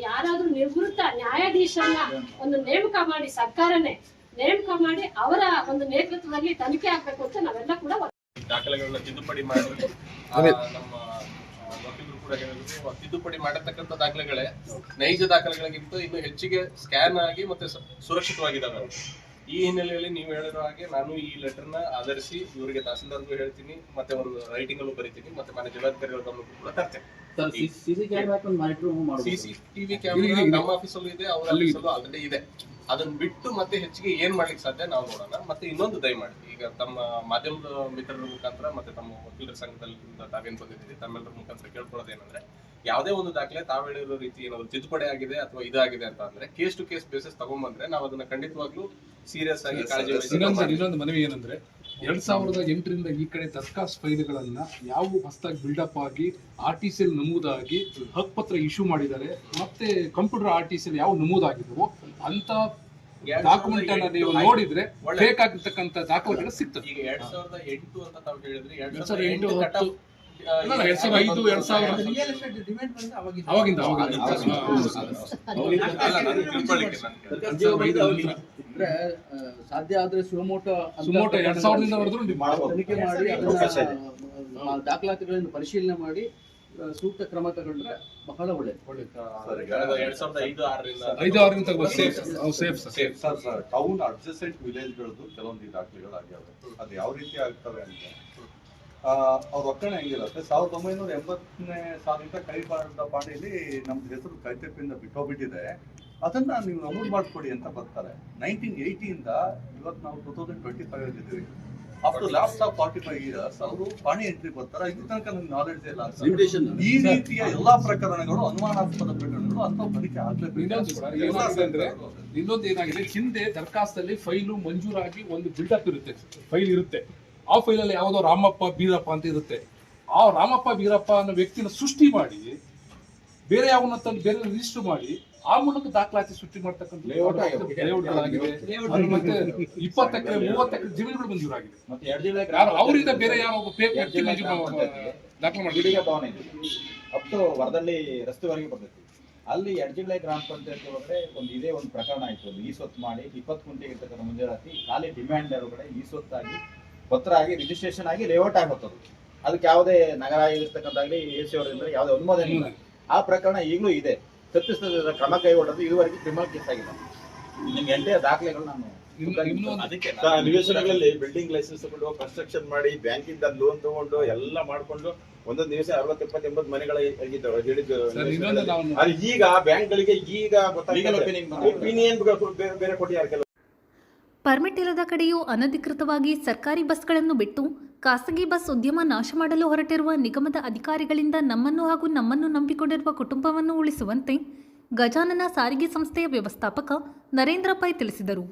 ಯಾರಾದ್ರೂ ನಿವೃತ್ತ ನ್ಯಾಯಾಧೀಶರನ್ನ ಒಂದು ನೇಮಕ ಮಾಡಿ, ಸರ್ಕಾರನೇ ನೇಮಕ ಮಾಡಿ ಅವರ ಒಂದು ನೇತೃತ್ವದಲ್ಲಿ ತನಿಖೆ ಆಗ್ಬೇಕು ಅಂತ ನಾವೆಲ್ಲ ಕೂಡ ದಾಖಲೆಗಳನ್ನ ತಿದ್ದುಪಡಿ ಮಾಡಿ ನಮ್ಮ ವಕೀಲರು ಕೂಡ ಹೇಳಿದ್ರು, ತಿದ್ದುಪಡಿ ಮಾಡತಕ್ಕಂಥ ದಾಖಲೆಗಳೇ ನೈಜ ದಾಖಲೆಗಳಿಗಿಂತ ಇನ್ನು ಹೆಚ್ಚಿಗೆ ಸ್ಕ್ಯಾನ್ ಆಗಿ ಮತ್ತೆ ಸುರಕ್ಷಿತವಾಗಿದ್ದಾವೆ. ಈ ಹಿನ್ನೆಲೆಯಲ್ಲಿ ನೀವು ಹೇಳಿರೋ ಹಾಗೆ ನಾನು ಈ ಲೆಟರ್ನ ಆಧರಿಸಿ ಇವರಿಗೆ ತಹಸೀಲ್ದಾರ್ಗೂ ಹೇಳ್ತೀನಿ, ಮತ್ತೆ ಒಂದು ರೈಟಿಂಗ್ ಅಲ್ಲೂ ಬರೀತೀನಿ, ಮತ್ತೆ ಮನೆ ಜಿಲ್ಲಾಧಿಕಾರಿಗಳ ಗಮನಕ್ಕೂ ಕೂಡ ತರ್ತೇನೆ. CCTV ಕ್ಯಾಮೆರಾ ನಮ್ಮ ಆಫೀಸಲ್ಲೂ ಇದೆ, ಅವರ ಆಫೀಸಲ್ಲೂ ಆಲ್ರೆಡಿ ಇದೆ. ಅದನ್ನ ಬಿಟ್ಟು ಮತ್ತೆ ಹೆಚ್ಚಿಗೆ ಏನ್ ಮಾಡ್ಲಿಕ್ಕೆ ಸಾಧ್ಯ ನಾವು ನೋಡೋಣ. ಮತ್ತೆ ಇನ್ನೊಂದು ದಯಮಾಡಿ ಈಗ ತಮ್ಮ ಮಾಧ್ಯಮದ ಮಿತ್ರರ ಮುಖಾಂತರ ಮತ್ತೆ ತಮ್ಮ ವಕೀಲರ ಸಂಘದಲ್ಲಿ ತಾವೇನ್ ಬಂದಿದ್ದೀರಿ ತಮ್ಮೆಲ್ಲರ ಮುಖಾಂತರ ಕೇಳ್ಕೊಳ್ಳೋದೇನಂದ್ರೆ, ಯಾವುದೇ ಒಂದು ದಾಖಲೆ ತಾವು ಹೇಳಿರೋ ರೀತಿ ಏನಾದ್ರು ತಿದ್ದುಪಡಿ ಆಗಿದೆ ಅಥವಾ ಇದಾಗಿದೆ ಅಂತ ಅಂದ್ರೆ ಕೇಸ್ ಟು ಕೇಸ್ ಬೇಸಿಸ್ ತಗೊಂಡ್ಬಂದ್ರೆ ನಾವು ಅದನ್ನ ಖಂಡಿತವಾಗ್ಲೂ ಸೀರಿಯಸ್ ಆಗಿ ಕಾಳಜಿ ವಹಿಸಿ. ಇನ್ನೊಂದು ಮನವಿ ಏನಂದ್ರೆ 2008ರಿಂದ ಈ ಕಡೆ ದರ್ಖಾಸ್ತ್ ಫೈಲ್ಗಳನ್ನ ಯಾವ ಹೊಸದಾಗಿ ಬಿಲ್ಡಪ್ ಆಗಿ RTC ನಮೂದಾಗಿ ಹಕ್ಕುಪತ್ರ ಇಶ್ಯೂ ಮಾಡಿದ್ದಾರೆ, ಮತ್ತೆ ಕಂಪ್ಯೂಟರ್ RTC ಯಾವ ನಮೂದಾಗಿದ್ವು ಅಂತ ಡಾಕ್ಯುಮೆಂಟ್ ಅನ್ನ ನೀವು ನೋಡಿದ್ರೆ ಬೇಕಾಗಿರ್ತಕ್ಕಂಥ ದಾಖಲೆಗಳು ಸಿಗ್ತದೆ. ಈಗ 2008 ಅಂತ ತಾವು ಹೇಳಿದ್ರಿ, 2008 2005 2000 ರಿಯಲ್ ಎಸ್ಟೇಟ್ ಡಿಮ್ಯಾಂಡ್ ಬಂದ್ರೆ ಅವಾಗಿಂದ ಸಾಧ್ಯ ಆದ್ರೆ ಸುಮೋಟೋ 2000ದಿಂದ ಹೊಡೆದ್ರು ತನಿಖೆ ಮಾಡಿ ಅದನ್ನ ದಾಖಲಾತಿಗಳನ್ನು ಪರಿಶೀಲನೆ ಮಾಡಿ ಸೂಕ್ತ ಕ್ರಮ ತಗೊಂಡ್ರೆ ಬಹಳ ಒಳ್ಳೇದು. 2005-6 ಟೌನ್ ಅಡ್ಜಸೆಂಟ್ ವಿಲೇಜ್ಗಳದ್ದು ಕೆಲವೊಂದು ದಾಖಲೆಗಳಾಗ್ಯಾವೆ. ಅದು ಯಾವ ರೀತಿ ಆಗ್ತವೆ ಅಂದ್ರೆ ಅವ್ರ ಒಕ್ಕಣೆ ಹೆಂಗಿರುತ್ತೆ, 1980ನೇ ಸಾಲಿಂದ ಕೈಬಾರದ ಪಾಣಿಲಿ ನಮ್ದು ಹೆಸರು ಕೈತೆಪ್ಪಿಂದ ಬಿಟ್ಟೋಗ್ಬಿಟ್ಟಿದೆ, ಅದನ್ನ ನೀವು ನಮೂದು ಮಾಡ್ಕೊಡಿ ಅಂತ ಬರ್ತಾರೆ. 1980ಇಂದ ಇವತ್ತು ನಾವು 2025 ಇದ್ದೀವಿ. ಆಫ್ಟರ್ ಲಾಸ್ಟ್ ಆಫ್ 45 years ಅವರು ಪಾಣಿ ಎಂಟ್ರಿ ಬರ್ತಾರೆ. ಇಲ್ಲಿ ತನಕ ನಮ್ಗೆ ನಾಲೆಡ್ಜ್ ಇಲ್ಲ. ಈ ರೀತಿಯ ಎಲ್ಲಾ ಪ್ರಕರಣಗಳು ಅನುಮಾನಾಸ್ಪದ ಪ್ರಕರಣಗಳು ಅಂತ ತನಿಖೆ ಆಗ್ಲೇಬೇಕು. ಇನ್ನೊಂದು ಏನಾಗಿದೆ, ಹಿಂದೆ ದರ್ಖಾಸ್ತಲ್ಲಿ ಫೈಲು ಮಂಜೂರಾಗಿ ಒಂದು ಬಿಲ್ಡಪ್ ಇರುತ್ತೆ, ಫೈಲ್ ಇರುತ್ತೆ. ಆ ಫೈಲಲ್ಲಿ ಯಾವುದೋ ರಾಮಪ್ಪ ಬೀರಪ್ಪ ಅಂತ ಇರುತ್ತೆ. ಆ ರಾಮಪ್ಪ ಬೀರಪ್ಪ ಅನ್ನೋ ವ್ಯಕ್ತಿನ ಸೃಷ್ಟಿ ಮಾಡಿ ಬೇರೆ ಯಾವನ್ನ ತಂದು ಬೇರೆ ರಿಜಿಸ್ಟರ್ ಮಾಡಿ ಆ ಮೂಲಕ ದಾಖಲಾತಿ ಸೃಷ್ಟಿ ಮಾಡ್ತಕ್ಕಂಥ ಲೇಔಟ್ಗಳಾಗಿದೆ. ಮತ್ತೆ 20 ಎಕರೆ 30 ಎಕರೆ ಜಮೀನುಗಳು ಮಂಜೂರಾಗಿದೆ. ಅವರಿಂದ ಬೇರೆ ಯಾವ ವ್ಯಕ್ತಿ ದಾಖಲೆ ಮಾಡಿ ಭವನ ಇದೆ ಅಪ್ ಟು ವರದಳ್ಳಿ ರಸ್ತೆವರೆಗೆ ಬರ್ತೈತಿ. ಅಲ್ಲಿ ಎಡ್ಜಿಳ್ಳೆ ಗ್ರಾಮ ಪಂಚಾಯತ್ ಒಳಗಡೆ ಇದೇ ಒಂದು ಪ್ರಕರಣ ಆಯ್ತು. ಒಂದು ಈಸೊತ್ತು ಮಾಡಿ 20 ಗುಂಟೆ ಇರ್ತಕ್ಕಂಥ ಮುಂಜಾರಾತಿ ಖಾಲಿ ಡಿಮ್ಯಾಂಡ್ ಒಳಗಡೆ ಈಸೊತ್ತಾಗಿ ಪತ್ರ ಆಗಿ ರಿಜಿಸ್ಟ್ರೇಷನ್ ಆಗಿ ಲೇಔಟ್ ಆಗಿ ಹೋಗ್ತದೆ. ಅದಕ್ಕೆ ಯಾವುದೇ ನಗರ ಇರ್ತಕ್ಕಂಥಾಗ್ಲಿ AC ಅವರಿಂದ ಯಾವುದೇ ಅನುಮೋದನೆ ಇಲ್ಲ. ಆ ಪ್ರಕರಣ ಈಗಲೂ ಇದೆ. ತಪ್ಪಿಸಿದ ಕ್ರಮ ಕೈಗೊಳ್ಳೋದು ಇದುವರೆಗೆ ಕ್ರಿಮಿನಲ್ ಕೇಸ್ ಆಗಿದೆ. ನಿಮ್ಗೆ ಎಂಟೇ ದಾಖಲೆಗಳು ನಾನು ನಿವೇಶನಗಳಲ್ಲಿ ಬಿಲ್ಡಿಂಗ್ ಲೈಸೆನ್ಸ್ ತಗೊಂಡು ಕನ್ಸ್ಟ್ರಕ್ಷನ್ ಮಾಡಿ ಬ್ಯಾಂಕಿಂದ ಲೋನ್ ತಗೊಂಡು ಎಲ್ಲ ಮಾಡ್ಕೊಂಡು ಒಂದೊಂದು ದಿವಸ 60, 70, 80 ಮನೆಗಳ ಹೇಳಿದ್ದು. ಈಗ ಬ್ಯಾಂಕ್ ಗಳಿಗೆ ಈಗ ಒಪಿನಿಯನ್ ಬೇರೆ ಕೊಟ್ಟಿದ್ದಾರೆ. ಪರ್ಮಿಟ್ ಇಲ್ಲದ ಕಡೆಯೂ ಅನಧಿಕೃತವಾಗಿ ಸರ್ಕಾರಿ ಬಸ್ಗಳನ್ನು ಬಿಟ್ಟು ಖಾಸಗಿ ಬಸ್ ಉದ್ಯಮ ನಾಶ ಮಾಡಲು ಹೊರಟಿರುವ ನಿಗಮದ ಅಧಿಕಾರಿಗಳಿಂದ ನಮ್ಮನ್ನು ಹಾಗೂ ನಮ್ಮನ್ನು ನಂಬಿಕೊಂಡಿರುವ ಕುಟುಂಬವನ್ನು ಉಳಿಸುವಂತೆ ಗಜಾನನ ಸಾರಿಗೆ ಸಂಸ್ಥೆಯ ವ್ಯವಸ್ಥಾಪಕ ನರೇಂದ್ರ ಪೈ ತಿಳಿಸಿದರು.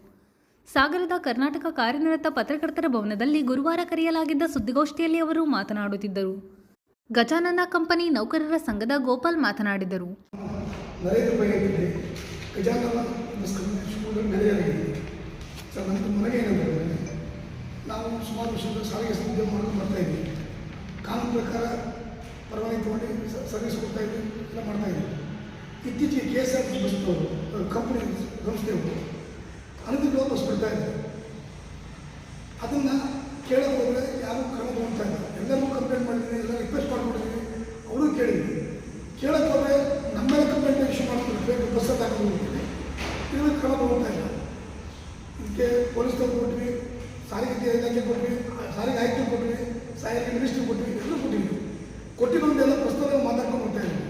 ಸಾಗರದ ಕರ್ನಾಟಕ ಕಾರ್ಯನಿರತ ಪತ್ರಕರ್ತರ ಭವನದಲ್ಲಿ ಗುರುವಾರ ಕರೆಯಲಾಗಿದ್ದ ಸುದ್ದಿಗೋಷ್ಠಿಯಲ್ಲಿ ಅವರು ಮಾತನಾಡುತ್ತಿದ್ದರು. ಗಜಾನನ ಕಂಪನಿ ನೌಕರರ ಸಂಘದ ಗೋಪಾಲ್ ಮಾತನಾಡಿದರು. ನನ್ನ ಮನೆಗೆ ಏನಂದರೆ ನಾವು ಸುಮಾರು ವರ್ಷದ ಸಾರಿಗೆ ಉದ್ಯೋಗ ಮಾಡೋದು ಮಾಡ್ತಾಯಿದ್ವಿ. ಕಾನೂನು ಪ್ರಕಾರ ಪರವಾನಗಿ ತೊಗೊಂಡು ಸರ್ವಿಸ್ ಕೊಡ್ತಾಯಿದ್ವಿ, ಎಲ್ಲ ಮಾಡ್ತಾಯಿದ್ವಿ. ಇತ್ತೀಚೆಗೆ KSRTC ಬಸ್ನವರು ಕಂಪನಿ ಸಂಸ್ಥೆಯವರು ಅನಧಿಕೃತ ಬಸ್ ಬಿಡ್ತಾಯಿದ್ರು. ಅದನ್ನು ಕೇಳೋಕೆ ಹೋದರೆ ಯಾರೂ ಕ್ರಮ ತೊಗೊಳ್ತಾ ಇಲ್ಲ. ಎಲ್ಲರಿಗೂ ಕಂಪ್ಲೇಂಟ್ ಮಾಡಿದ್ದೀನಿ, ಎಲ್ಲ ರಿಕ್ವೆಸ್ಟ್ ಮಾಡ್ಕೊಂಡಿದ್ದೀನಿ, ಅವರು ಕೇಳಿದ್ವಿ. ಕೇಳೋಕೆ ಹೋದರೆ ನಮ್ಮೆಲ್ಲ ಕಂಪ್ಲೇಂಟ್ ಇಶ್ಯೂ ಮಾಡ್ತಾರೆ, ಬಸ್ ಹಾಕೋದು. ಇದ್ರ ಕ್ರಮ ತಗೊಳ್ತಾ ಇಲ್ಲ. ಇದಕ್ಕೆ ಪೊಲೀಸ್ನವ್ರು ಕೊಟ್ವಿ, ಸಾರಿಗೆ ಇಲಾಖೆ ಕೊಟ್ವಿ, ಸಾರಿಗೆ ಆಯುಕ್ತರು ಕೊಟ್ವಿ, ಸಾರಿಗೆ ಮಿನಿಸ್ಟ್ರಿ ಕೊಟ್ವಿ, ಎಲ್ಲರೂ ಕೊಟ್ಟಿದ್ವಿ. ಕೊಟ್ಟಿರೋದೆಲ್ಲ ಪ್ರಸ್ತುತ ಮಾತಾಡ್ಕೊಂಡು ಹೋಗ್ತಾ ಇದ್ವಿ.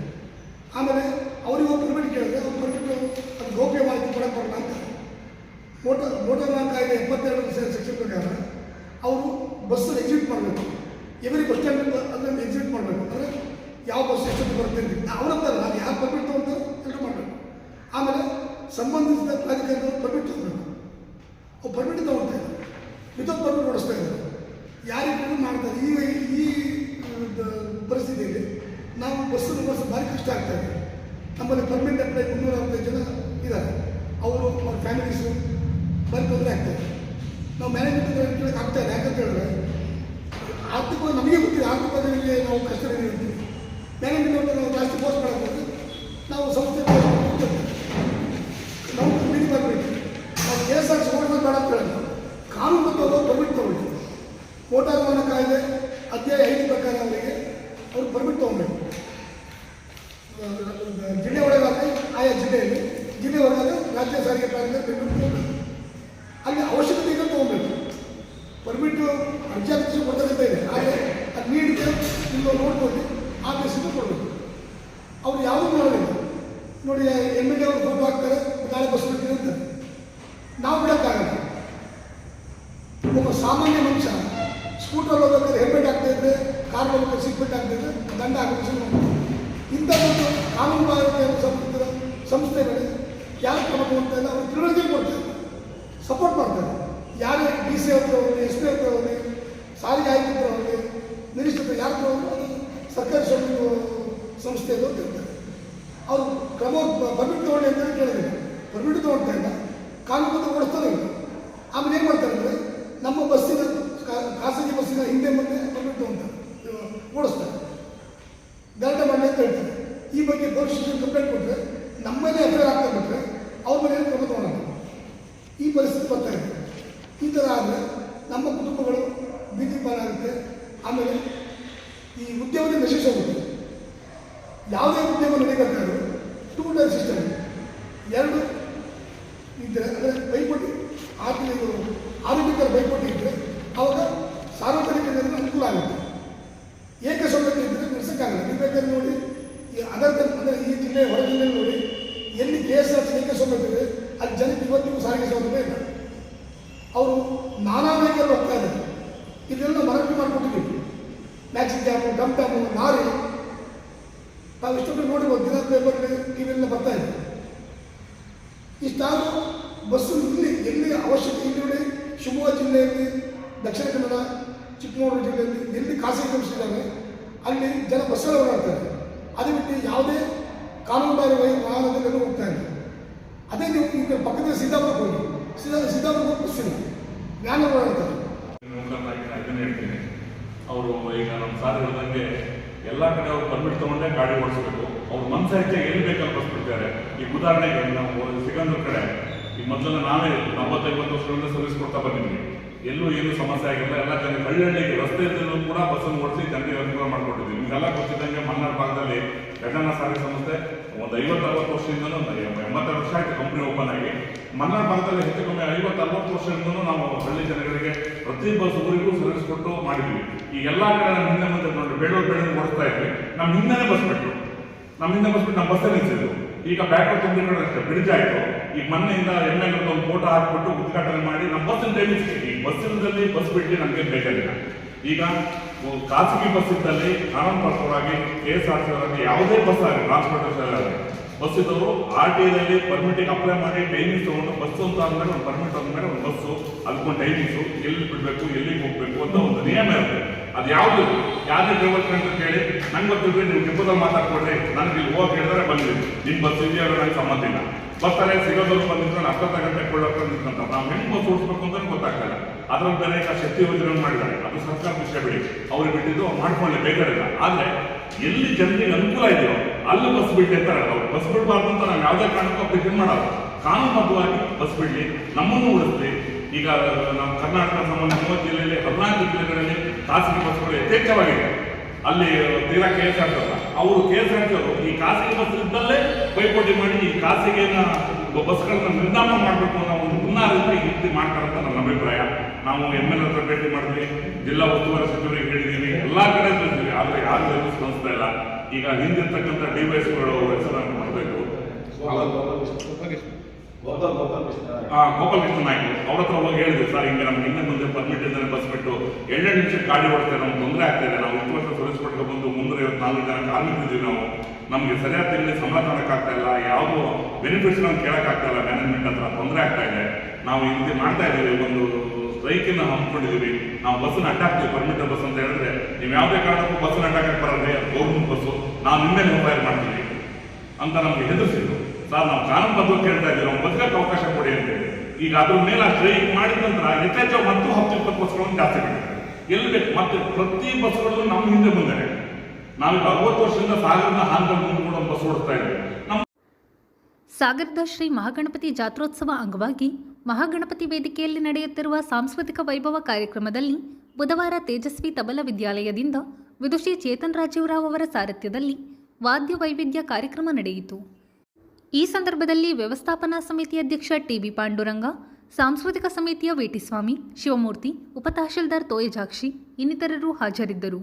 ಆಮೇಲೆ ಅವರಿಗೆ ಪರ್ಮಿಟ್ ಕೇಳಿದ್ರೆ ಅವ್ರು ಪರ್ಮಿಟ್ ಅದು ಗೌಪ್ಯ ಮಾಹಿತಿ ಕೊಡಕ್ಕೆ ಬರಲ್ಲ ಅಂತ. ಮೋಟಾರ್ ವಾಹನ ಕಾಯ್ದೆ 72 ಸೆಕ್ಷನ್ ಪ್ರಕಾರ ಅವರು ಬಸ್ ಎಕ್ಸಿಟ್ ಮಾಡಬೇಕು. ಎವರಿ ಬಸ್ ಸ್ಟ್ಯಾಂಡ್ ಅದನ್ನು ಎಕ್ಸಿಟ್ ಮಾಡಬೇಕು. ಅಂದರೆ ಯಾವ ಬಸ್ ಎಷ್ಟೊತ್ತು ಬರುತ್ತೆ ಅಂತ ಅವರಂತಾರೆ, ನಾನು ಯಾರು ಪರ್ಮಿಟ್ ತೊಗೊಳ್ತಾರೆ ಎಲ್ಲರೂ ಮಾಡಬೇಕು. ಆಮೇಲೆ ಸಂಬಂಧಿಸಿದ ಪ್ರಾಧಿಕಾರದವರು ಪರ್ಮಿಟ್ ತೊಗೊಳ್ಬೇಕು. ಅವ್ರು ಪರ್ಮಿಟ್ ತೊಗೊಳ್ತಾ ಇದ್ದಾರೆ, ವಿತೌಟ್ ಪರ್ಮಿಟ್ ಓಡಿಸ್ತಾ ಇದ್ದಾರೆ, ಯಾರಿಗೂ ಮಾಡ್ತಾರೆ. ಈಗ ಈ ಪರಿಸ್ಥಿತಿಯಲ್ಲಿ ನಾವು ಬಸ್ಸು ಭಾರಿ ಕಷ್ಟ ಆಗ್ತಾ ಇದೆ. ನಮ್ಮಲ್ಲಿ ಪರ್ಮನೆಂಟ್ ಅಪ್ಲೈ 365 ಜನ ಇದ್ದಾರೆ. ಅವರು ಅವ್ರ ಫ್ಯಾಮಿಲೀಸು ಭಾರಿ ತೊಂದರೆ ಆಗ್ತಾಯಿದೆ. ನಾವು ಮ್ಯಾನೇಜ್ಮೆಂಟ್ ಕೇಳೋಕ್ಕೆ ಆಗ್ತಾ ಇದೆ. ಯಾಕಂತ ಹೇಳಿದ್ರೆ ಆರ್ಥಿಕವಾಗಿ ನಮಗೆ ಗೊತ್ತಿದೆ, ಆರ್ಥಿಕವಾಗಿ ನಾವು ಕಷ್ಟದಲ್ಲಿ ಇರ್ತೀವಿ. ಮ್ಯಾನೇಜ್ಮೆಂಟ್ ನಾವು ಜಾಸ್ತಿ ಪೋಸ್ಟ್ ಮಾಡೋದು ನಾವು ಸಂಸ್ಥೆ ನಾವು ಮೀಟಿಂಗ್ ಮಾಡಬೇಕು. ನಾವು KSRTC ಓಡಿಸೋದು ಬೇಡ ಅಂತ ಹೇಳಿದ್ರು. ಕಾನೂನು ತಗೊಳ್ಳೋದು ಪರ್ಮಿಟ್ ತೊಗೊಳ್ತೀವಿ. ಮೋಟಾರ್ ವಾಹನ ಕಾಯ್ದೆ ಅಧ್ಯಾಯ 5 ಪ್ರಕಾರ ಅವರಿಗೆ ಅವರು ಪರ್ಮಿಟ್ ತೊಗೊಳ್ಬೇಕು. ಜಿಲ್ಲೆ ಒಳಗಾದರೆ ಆಯಾ ಜಿಲ್ಲೆಯಲ್ಲಿ, ಜಿಲ್ಲೆ ಹೊರಗಾದರೆ ರಾಜ್ಯ ಸಾರಿಗೆ ಪ್ರಾಧಿಕಾರ ಪರ್ಮಿಟ್ ತೊಗೊಳ್ಬೇಕು. ಅಲ್ಲಿ ಅವಶ್ಯಕತೆ ಇದೆ ತೊಗೊಳ್ಬೇಕು. ಪರ್ಮಿಟ್ಟು ಅರ್ಜಿ ಹಾಕಿಸಿ ಕೊಡ್ತಾ ಇದೆ, ಆದರೆ ಅದು ನೀಡಿದೆ ಇಲ್ಲೋ ನೋಡ್ಕೊಂಡು ಆ ಬೇಸಿಗೆ ಕೊಡಬೇಕು. ಅವ್ರು ಯಾವುದೂ ಮಾಡೋದಿಲ್ಲ. ನೋಡಿ, MLA ಅವರು ಫೋಟೋ ಹಾಕ್ತಾರೆ, ನಾಳೆ ಬಸ್ ಬಿಡ್ತೀನಿ ಅಂತಾರೆ. ನಾವು ಬಿಡೋಕ್ಕಾಗಲ್ಲ. ಒಬ್ಬ ಸಾಮಾನ್ಯ ಮನುಷ್ಯ ಸ್ಕೂಟರ್ ಹೋಗ್ಬೇಕಾದ್ರೆ ಹೆಲ್ಮೆಟ್ ಆಗ್ತಾ ಇದ್ರೆ, ಕಾರ್ ಹೋಗ್ಬೇಕಾದ್ರೆ ಸೀಟ್ ಬೆಲ್ಟ್ ಆಗ್ತಾ ಇದ್ರೆ ದಂಡ ಹಾಕಬೇಕು. ಇಂಥ ಒಂದು ಕಾನೂನು ಬಾಹಿರ ಸಂಸ್ಥೆಗಳು ಯಾರು ಕ್ರಮ ತಗೊಳ್ತಾ ಇಲ್ಲ, ಅವರು ತಿಳುವಳಿಕೆ ಕೊಡ್ತಾರೆ, ಸಪೋರ್ಟ್ ಮಾಡ್ತಾರೆ. ಯಾರೇ DC ಹತ್ರ ಹೋಗಲಿ, SP ಹತ್ರ ಹೋಗಲಿ, ಸಾರಿಗೆ ಆಯುಕ್ತರ ಹತ್ರ ಹೋಗಲಿ, ಮಿನಿಸ್ಟರ್ ಯಾರ ಹತ್ರ ಹೋಗಲಿ, ಸರ್ಕಾರಿ ಸಂಸ್ಥೆಗಳು ಅಂತ ಇರ್ತಾರೆ. ಅವರು ಕ್ರಮ ಪರ್ಮಿಟ್ ತೊಗೊಂಡು ಅಂತ ಕೇಳಿದ್ರೆ ಪರ್ಮಿಟ್ ತೊಗೊಳ್ತಾ ಇಲ್ಲ, ಕಾನೂನು ಓಡಿಸ್ತಾನೆ ಇಲ್ಲ. ಆಮೇಲೆ ಏನು ಮಾಡ್ತಾರೆ ಅಂದರೆ ನಮ್ಮ ಬಸ್ಸಿನ ಖಾಸಗಿ ಬಸ್ಸಿನ ಹಿಂದೆ ಮುಂದೆ ಪರ್ಮಿಟ್ ತೊಗೊಳ್ತಾರೆ, ಓಡಿಸ್ತಾರೆ, ಗಲಾಟೆ ಮಾಡಿ ಅಂತ ಹೇಳ್ತಾರೆ. ಈ ಬಗ್ಗೆ ಪೊಲೀಸ್ ಸ್ಟೇಷನ್ ಕಂಪ್ಲೇಂಟ್ ಕೊಟ್ಟರೆ ನಮ್ಮ ಮೇಲೆ ಎಫ್ಐಆರ್ ಆಗ್ತಾ ಬಿಟ್ಟರೆ ಅವ್ರ ಮೇಲೆ ಕ್ರಮ ತೊಗೊಳ್ಳೋಣ. ಈ ಪರಿಸ್ಥಿತಿ ಬರ್ತಾ ಇದೆ. ಈ ಥರ ಆದರೆ ನಮ್ಮ ಕುಟುಂಬಗಳು ಬೀದಿ ಪಾಲಾಗುತ್ತೆ. ಆಮೇಲೆ ಈ ಉದ್ಯಮದ ನಶಿಸಿ ಹೋಗುತ್ತೆ. ಯಾವುದೇ ಉದ್ಯಮ ನಡೀಬೇಕಾದ್ರೂ 2 ಟೈರ್ ಸಿಸ್ಟಮ್, 2 ಇದ್ದರೆ, ಅಂದರೆ ಬೈಪೋಟಿ ಆರೋಗ್ಯಕರ ಬೈಪೋಟಿ ಇದ್ದರೆ ಅವಾಗ ಸಾರ್ವಜನಿಕರಿಗೆ ಅನುಕೂಲ ಆಗುತ್ತೆ. ಏಕಸೌಲಭ್ಯ ಇದ್ದರೆ ನಡೆಸೋಕ್ಕಾಗಲ್ಲ. ನೀವು ಬೇಕಾದ್ರೆ ನೋಡಿ, ಈ ಅದರ್ ಅಂದರೆ ಈ ಜಿಲ್ಲೆ ಹೊರ ಜಿಲ್ಲೆಯಲ್ಲಿ ನೋಡಿ, ಎಲ್ಲಿ KSRTC ಏಕಸೌಲಭ್ಯ ಇದೆ ಅಲ್ಲಿ ಜನಕ್ಕೆ ಇವತ್ತಿಗೂ ಸಾರಿಗೆ ಸೌಲಭ್ಯ ಇಲ್ಲ. ಅವರು ನಾನಾ ವೆಹಿಕಲ್ ಹೋಗ್ತಾ ಇದ್ದಾರೆ. ಇದೆಲ್ಲ ಮನವಿ ಮಾಡಿಕೊಟ್ಟಿದ್ದೀವಿ. ಮ್ಯಾಕ್ಸಿನ್ ಜಾಮು, ಡಮ್ ಡ್ಯಾಮು, ಲಾರಿ, ನಾವು ಇಷ್ಟೊಂದು ನೋಡಿರ್ಬೋದು, ದಿನ ಪೇಪರ್ಗೆ ಟಿವಿಯೆಲ್ಲ ಬರ್ತಾ ಇದೆ. ಇಷ್ಟಾದರೂ ಬಸ್ಸು ಎಲ್ಲಿ ಅವಶ್ಯಕತೆ ಇಲ್ಲಿ ನೋಡಿ, ಶಿವಮೊಗ್ಗ ಜಿಲ್ಲೆಯಲ್ಲಿ, ದಕ್ಷಿಣ ಕನ್ನಡ, ಚಿಕ್ಕಮಗಳೂರು ಜಿಲ್ಲೆಯಲ್ಲಿ ಎಲ್ಲಿ ಖಾಸಗಿ ಸಂಸ್ಥೆಗಳಿವೆ ಅಲ್ಲಿ ಜನ ಬಸ್ಸಲ್ಲಿ ಓಡಾಡ್ತಾರೆ. ಅದು ಬಿಟ್ಟು ಯಾವುದೇ ಕಾನೂನುಬಾಹಿರ ವಾಹನದಲ್ಲಿ ಹೋಗ್ತಾ ಇಲ್ಲ. ಅದೇ ನೀವು ಈಗ ಪಕ್ಕದ ಸಿದ್ದಾಪುರಕ್ಕೆ ಹೋಗಿ, ಸಿದ್ದಾಪುರಕ್ಕೆ ಬಸ್ ಇಲ್ಲ, ವ್ಯಾನ್ ಓಡಾಡ್ತಾರೆ. ಇದನ್ನು ಹೇಳ್ತೀನಿ, ಅವರು ಈಗ ನಮ್ಮ ಸಾರ್ ಹೇಳಿದಂಗೆ ಎಲ್ಲ ಕಡೆ ಅವ್ರು ಪರ್ಮಿಟ್ ತೊಗೊಂಡೇ ಗಾಡಿ ಓಡಿಸ್ಬೇಕು. ಅವ್ರು ಮನಸ್ಸು ಹೆಚ್ಚಾಗಿ ಎಲ್ಲಿ ಬೇಕಲ್ಲಿ ಬಸ್ ಬಿಡ್ತಾರೆ. ಈಗ ಉದಾಹರಣೆಗೆ ನಾವು ಸಿಗಂದ್ರ ಕಡೆ ಈಗ ಮೊದಲು ನಾವೇ 40-50 ವರ್ಷಗಳಿಂದ ಸರ್ವಿಸ್ ಕೊಡ್ತಾ ಬಂದಿದ್ವಿ. ಎಲ್ಲೂ ಏನು ಸಮಸ್ಯೆ ಆಗಿಲ್ಲ. ಎಲ್ಲ ಜನ ಹಳ್ಳಿಗೆ ರಸ್ತೆ ಇದ್ದಲ್ಲೂ ಕೂಡ ಬಸ್ಸನ್ನು ಓಡಿಸಿ ಜನರಿಗೆ ಅನುಕೂಲ ಮಾಡಿಕೊಟ್ಟಿದ್ವಿ. ನಿಮಗೆಲ್ಲ ಗೊತ್ತಿದ್ದಂಗೆ ಮಲ್ನಾಡು ಭಾಗದಲ್ಲಿ ಗಜಾನ ಸಾರಿಗೆ ಸಂಸ್ಥೆ ಒಂದು 50-60 ವರ್ಷದಿಂದಲೂ 82 ವರ್ಷ ಆಯಿತು ಕಂಪ್ನಿ ಓಪನ್ ಆಗಿ. ಮಲ್ನಾಡು ಭಾಗದಲ್ಲಿ ಹೆಚ್ಚು ಕಮ್ಮಿ 50-60 ವರ್ಷದಿಂದಲೂ ನಾವು ಹಳ್ಳಿ ಜನಗಳಿಗೆ ಪ್ರತಿ ಬಸ್ ಊರಿಗೂ ಸರ್ವಿಸ್ ಕೊಟ್ಟು ಮಾಡಿದ್ವಿ. ಈ ಎಲ್ಲ ಕಡೆ ನಮ್ಮ ಹಿಂದೆ ಮುಂದೆ ನೋಡಿ ಬೇಡೂರು ಓಡಿಸ್ತಾ ಇದ್ವಿ. ನಮ್ಮ ಹಿಂದೆನೇ ಬಸ್ ಬಿಟ್ಟು ನಮ್ಮ ಬಸ್ಸೇ ನಿಲ್ಸಿದ್ರು. ಈಗ ಬ್ಯಾಕ್ವರ್ಡ್ ತೊಂದರೆ ಬ್ರಿಡ್ಜ್ ಆಯಿತು. ಈಗ ಮೊನ್ನೆಯಿಂದ MLA ಒಂದು ಫೋಟೋ ಹಾಕ್ಬಿಟ್ಟು ಉದ್ಘಾಟನೆ ಮಾಡಿ ನಮ್ಮ ಬಸ್ಸಿನ ಟೈಮಿಂಗ್ಸ್ ಈ ಬಸ್ಸಿನಲ್ಲಿ ಬಸ್ ಬಿಟ್ಟು ನಮಗೆ ಬೇಕಾಗಿಲ್ಲ. ಈಗ ಖಾಸಗಿ ಬಸ್ ಇದ್ದಲ್ಲಿ ಕಾನೂನುಬದ್ಧವಾಗಿ KSRTC ಅವರಲ್ಲಿ ಯಾವುದೇ ಬಸ್ ಆಗಲಿ, ಟ್ರಾನ್ಸ್ಪೋರ್ಟೇಷನ್ ಆಗಲಿ, ಬಸ್ ಇದ್ದವರು RTIದಲ್ಲಿ ಪರ್ಮಿಟಿಗೆ ಅಪ್ಲೈ ಮಾಡಿ ಟೈಮಿಂಗ್ಸ್ ತೊಗೊಂಡು ಬಸ್ಸು ಅಂತ ಅಂದಮೇಲೆ ಒಂದು ಪರ್ಮಿಟ್ ಅಂದಮೇಲೆ ಒಂದು ಬಸ್ಸು ಅದಕ್ಕೊಂದು ಟೈಮಿಂಗ್ಸು, ಎಲ್ಲಿ ಬಿಡಬೇಕು, ಎಲ್ಲಿಗೆ ಹೋಗಬೇಕು ಅಂತ ಒಂದು ನಿಯಮ ಇರುತ್ತೆ. ಅದು ಯಾವುದೇ ಡ್ರೈವರ್ ಅಂತ ಕೇಳಿ ನಂಗೆ ಗೊತ್ತಿದ್ರೆ ನೀವು ಟಿಪ್ಪದಲ್ಲಿ ಮಾತಾಡ್ಕೊಡ್ರಿ, ನನಗೆ ಇಲ್ಲಿ ಹೋಗಿ ಹೇಳಿದ್ರೆ ಬಂದಿದ್ದೀನಿ, ನಿಮ್ಮ ಬಸ್ ಇದೆಯೋ ನನಗೆ ಸಂಬಂಧ ಇಲ್ಲ. ಬಸ್ಸಲ್ಲೇ ಸಿಗೋದವ್ರು ಬಂದಿದ್ರು ನಾನು 40 ಗಂಟೆ ಕೊಳ್ಳೋಕೆ ನಿಂತ್ಕೊಂತ ನಾವು ಹೆಂಗೆ ಬಸ್ ಓಡಿಸ್ಬೇಕು ಅಂತ ಗೊತ್ತಾಗ್ತಲ್ಲ. ಅದ್ರಲ್ಲಿ ಬೇರೆ ಶಕ್ತಿ ಯೋಜನೆ ಮಾಡಿದ್ದಾರೆ, ಅದು ಸರ್ಕಾರ ವಿಷಯ ಬಿಡಿ, ಅವ್ರಿಗೆ ಬಿಟ್ಟಿದ್ದು ಅವ್ರು ಮಾಡ್ಕೊಳ್ಳಿ ಬೇಕಾಗಿಲ್ಲ. ಆದರೆ ಎಲ್ಲಿ ಜನರಿಗೆ ಅನುಕೂಲ ಇದೆಯೋ ಅಲ್ಲಿ ಬಸ್ ಬಿಡ್ಲಿ ಅಂತ ಅವ್ರು ಬಸ್ ಬಿಡಬಾರ್ದು ಅಂತ ನಾವು ಯಾವುದೇ ಕಾರಣಕ್ಕೂ ಅಪ್ಲಿಕೇಶನ್ ಮಾಡೋದು. ಕಾನೂನುಬದ್ಧವಾಗಿ ಬಸ್ ಬಿಡಲಿ, ನಮ್ಮನ್ನು ಉಳಿಸ್ಲಿ. ಈಗ ನಮ್ಮ ಕರ್ನಾಟಕ ಸಂಬಂಧ 30 ಜಿಲ್ಲೆಯಲ್ಲಿ 14 ಜಿಲ್ಲೆಗಳಲ್ಲಿ ಖಾಸಗಿ ಬಸ್ಗಳು ಯಥೇಚ್ಛವಾಗಿದೆ. ಅಲ್ಲಿ ತೀರಾ KSRTC ಅವರು ಈ ಖಾಸಗಿ ಬಸ್ ಇದ್ದಲ್ಲೇ ಪೈಪೋಟಿ ಮಾಡಿ ಈ ಖಾಸಗಿನ ಬಸ್ಗಳನ್ನ ನಿರ್ನಾಮ ಮಾಡಬೇಕು ಅನ್ನೋ ಒಂದು ಹುನ್ನಾರದಿಂದ ಈ ರೀತಿ ಮಾಡ್ತಾರಂತ ನನ್ನ ಅಭಿಪ್ರಾಯ. ನಾವು ML ಹತ್ರ ಭೇಟಿ ಮಾಡಿದ್ವಿ, ಜಿಲ್ಲಾ ಉಸ್ತುವಾರಿ ಸಚಿವರಿಗೆ ಹೇಳಿದ್ದೀವಿ, ಎಲ್ಲಾ ಕಡೆ ತಿಳಿದ್ವಿ, ಆದ್ರೆ ಯಾರು ಸ್ಪಂದಿಸ್ತಾ ಇಲ್ಲ. ಈಗ ಹಿಂದಿರ್ತಕ್ಕಂಥ ಡಿವೈಸ್ಗಳು ಹೆಸರನ್ನು ಮಾಡಬೇಕು, ಗೋಪಾಲ್ ಕೃಷ್ಣ ನಾಯ್ಕ ಅವ್ರ ಹತ್ರ ಹೋಗಿ ಹೇಳಿದ್ವಿ, ಸರ್ ಹಿಂಗೆ ನಮ್ಗೆ ಹಿಂದೆ ಮುಂದೆ ಪರ್ಮಿಟ್ ಇದ್ದಾನೆ ಬಸ್ ಬಿಟ್ಟು 2 ನಿಮಿಷಕ್ಕೆ ಗಾಡಿ ಓಡಿಸ್ತಾರೆ, ನಮ್ಗೆ ತೊಂದರೆ ಆಗ್ತಾ ಇದೆ. ನಾವು 20 ವರ್ಷ ಸರ್ವಿಸ್ ಕೊಟ್ಟು ಬಂದು 354 ಜನ ಕಾರ್ಮಿಕರಿದ್ದೀವಿ. ನಾವು ನಮಗೆ ಸರಿಯಾದ ತಿಂಗಳಿಗೆ ಸಂಬಳ ತಗೊಳಕ್ಕಾಗ್ತಾ ಇಲ್ಲ, ಯಾವುದೋ ಬೆನಿಫಿಟ್ಸ್ ನಾವು ಕೇಳಕ್ಕಾಗ್ತಾ ಇಲ್ಲ, ಮ್ಯಾನೇಜ್ಮೆಂಟ್ ಹತ್ರ ತೊಂದರೆ ಆಗ್ತಾ ಇದೆ. ನಾವು ಈ ರೀತಿ ಮಾಡ್ತಾ ಇದ್ದೀವಿ, ಒಂದು ಸ್ಟ್ರೈಕನ್ನು ಹಮ್ಮಿಕೊಂಡಿದ್ದೀವಿ. ನಾವು ಬಸ್ಸನ್ನು ಅಡ್ಡಾಕ್ತೀವಿ, ಪರ್ಮಿಟರ್ ಬಸ್ ಅಂತ ಹೇಳಿದ್ರೆ ನೀವು ಯಾವುದೇ ಕಾರಣಕ್ಕೂ ಬಸ್ಸನ್ನು ಅಡ್ಡಾಕಕ್ಕೆ ಬರೋದೇ ಗೌರ್ಮೆಂಟ್ ಬಸ್ಸು, ನಾವು ನಿಮ್ಮೇಲೆ ಮೊಬೈಲ್ ಮಾಡ್ತೀವಿ ಅಂತ ನಮ್ಗೆ ಹೆದರಿಸಿದ್ರು. ಸರ್ ನಾವು ಕಾನೂನುಬದ್ಧವಾಗಿ ಕೇಳ್ತಾ ಇದ್ದೀವಿ, ನಾವು ಬದುಕಕ್ಕೆ ಅವಕಾಶ ಕೊಡಿ ಅಂತೇಳಿ. ಈಗ ಅದ್ರ ಮೇಲೆ ಸ್ಟ್ರೈಕ್ ಮಾಡಿದ ನಂತರ ಹೆಚ್ಚೆಚ್ಚು ಮತ್ತು 10-20 ಬಸ್ಗಳನ್ನು ಜಾಸ್ತಿ ಮಾಡಿದ್ದಾರೆ. ಎಲ್ಲಿ ಬೇಕು ಮತ್ತೆ ಪ್ರತಿ ಬಸ್ಗಳು ನಮ್ಮ ಹಿಂದೆ ಬಂದರೆ ನಾವೀಗ 60 ವರ್ಷದಿಂದ ಸಾಗರದ ಹಾಂಗಲ್ ಮುಂದೆ ಬಸ್ ಓಡಿಸ್ತಾ ಇದ್ದೀವಿ. ಸಾಗರದ ಶ್ರೀ ಮಹಾಗಣಪತಿ ಜಾತ್ರೋತ್ಸವ ಅಂಗವಾಗಿ ಮಹಾಗಣಪತಿ ವೇದಿಕೆಯಲ್ಲಿ ನಡೆಯುತ್ತಿರುವ ಸಾಂಸ್ಕೃತಿಕ ವೈಭವ ಕಾರ್ಯಕ್ರಮದಲ್ಲಿ ಬುಧವಾರ ತೇಜಸ್ವಿ ತಬಲ ವಿದ್ಯಾಲಯದಿಂದ ವಿದುಷಿ ಚೇತನ್ ರಾಜೀವರಾವ್ ಅವರ ಸಾರಥ್ಯದಲ್ಲಿ ವಾದ್ಯ ವೈವಿಧ್ಯ ಕಾರ್ಯಕ್ರಮ ನಡೆಯಿತು. ಈ ಸಂದರ್ಭದಲ್ಲಿ ವ್ಯವಸ್ಥಾಪನಾ ಸಮಿತಿ ಅಧ್ಯಕ್ಷ ಟಿ.ಬಿ. ಪಾಂಡುರಂಗ, ಸಾಂಸ್ಕೃತಿಕ ಸಮಿತಿಯ ವೇಟಿಸ್ವಾಮಿ, ಶಿವಮೂರ್ತಿ, ಉಪತಹಶೀಲ್ದಾರ್ ತೋಯಜಾಕ್ಷಿ ಇನ್ನಿತರರು ಹಾಜರಿದ್ದರು.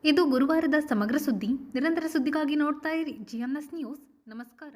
ಇದು ಗುರುವಾರದ ಸಮಗ್ರ ಸುದ್ದಿ. ನಿರಂತರ ಸುದ್ದಿಗಾಗಿ ನೋಡ್ತಾ ಇರಿ GNS ನ್ಯೂಸ್. ನಮಸ್ಕಾರ.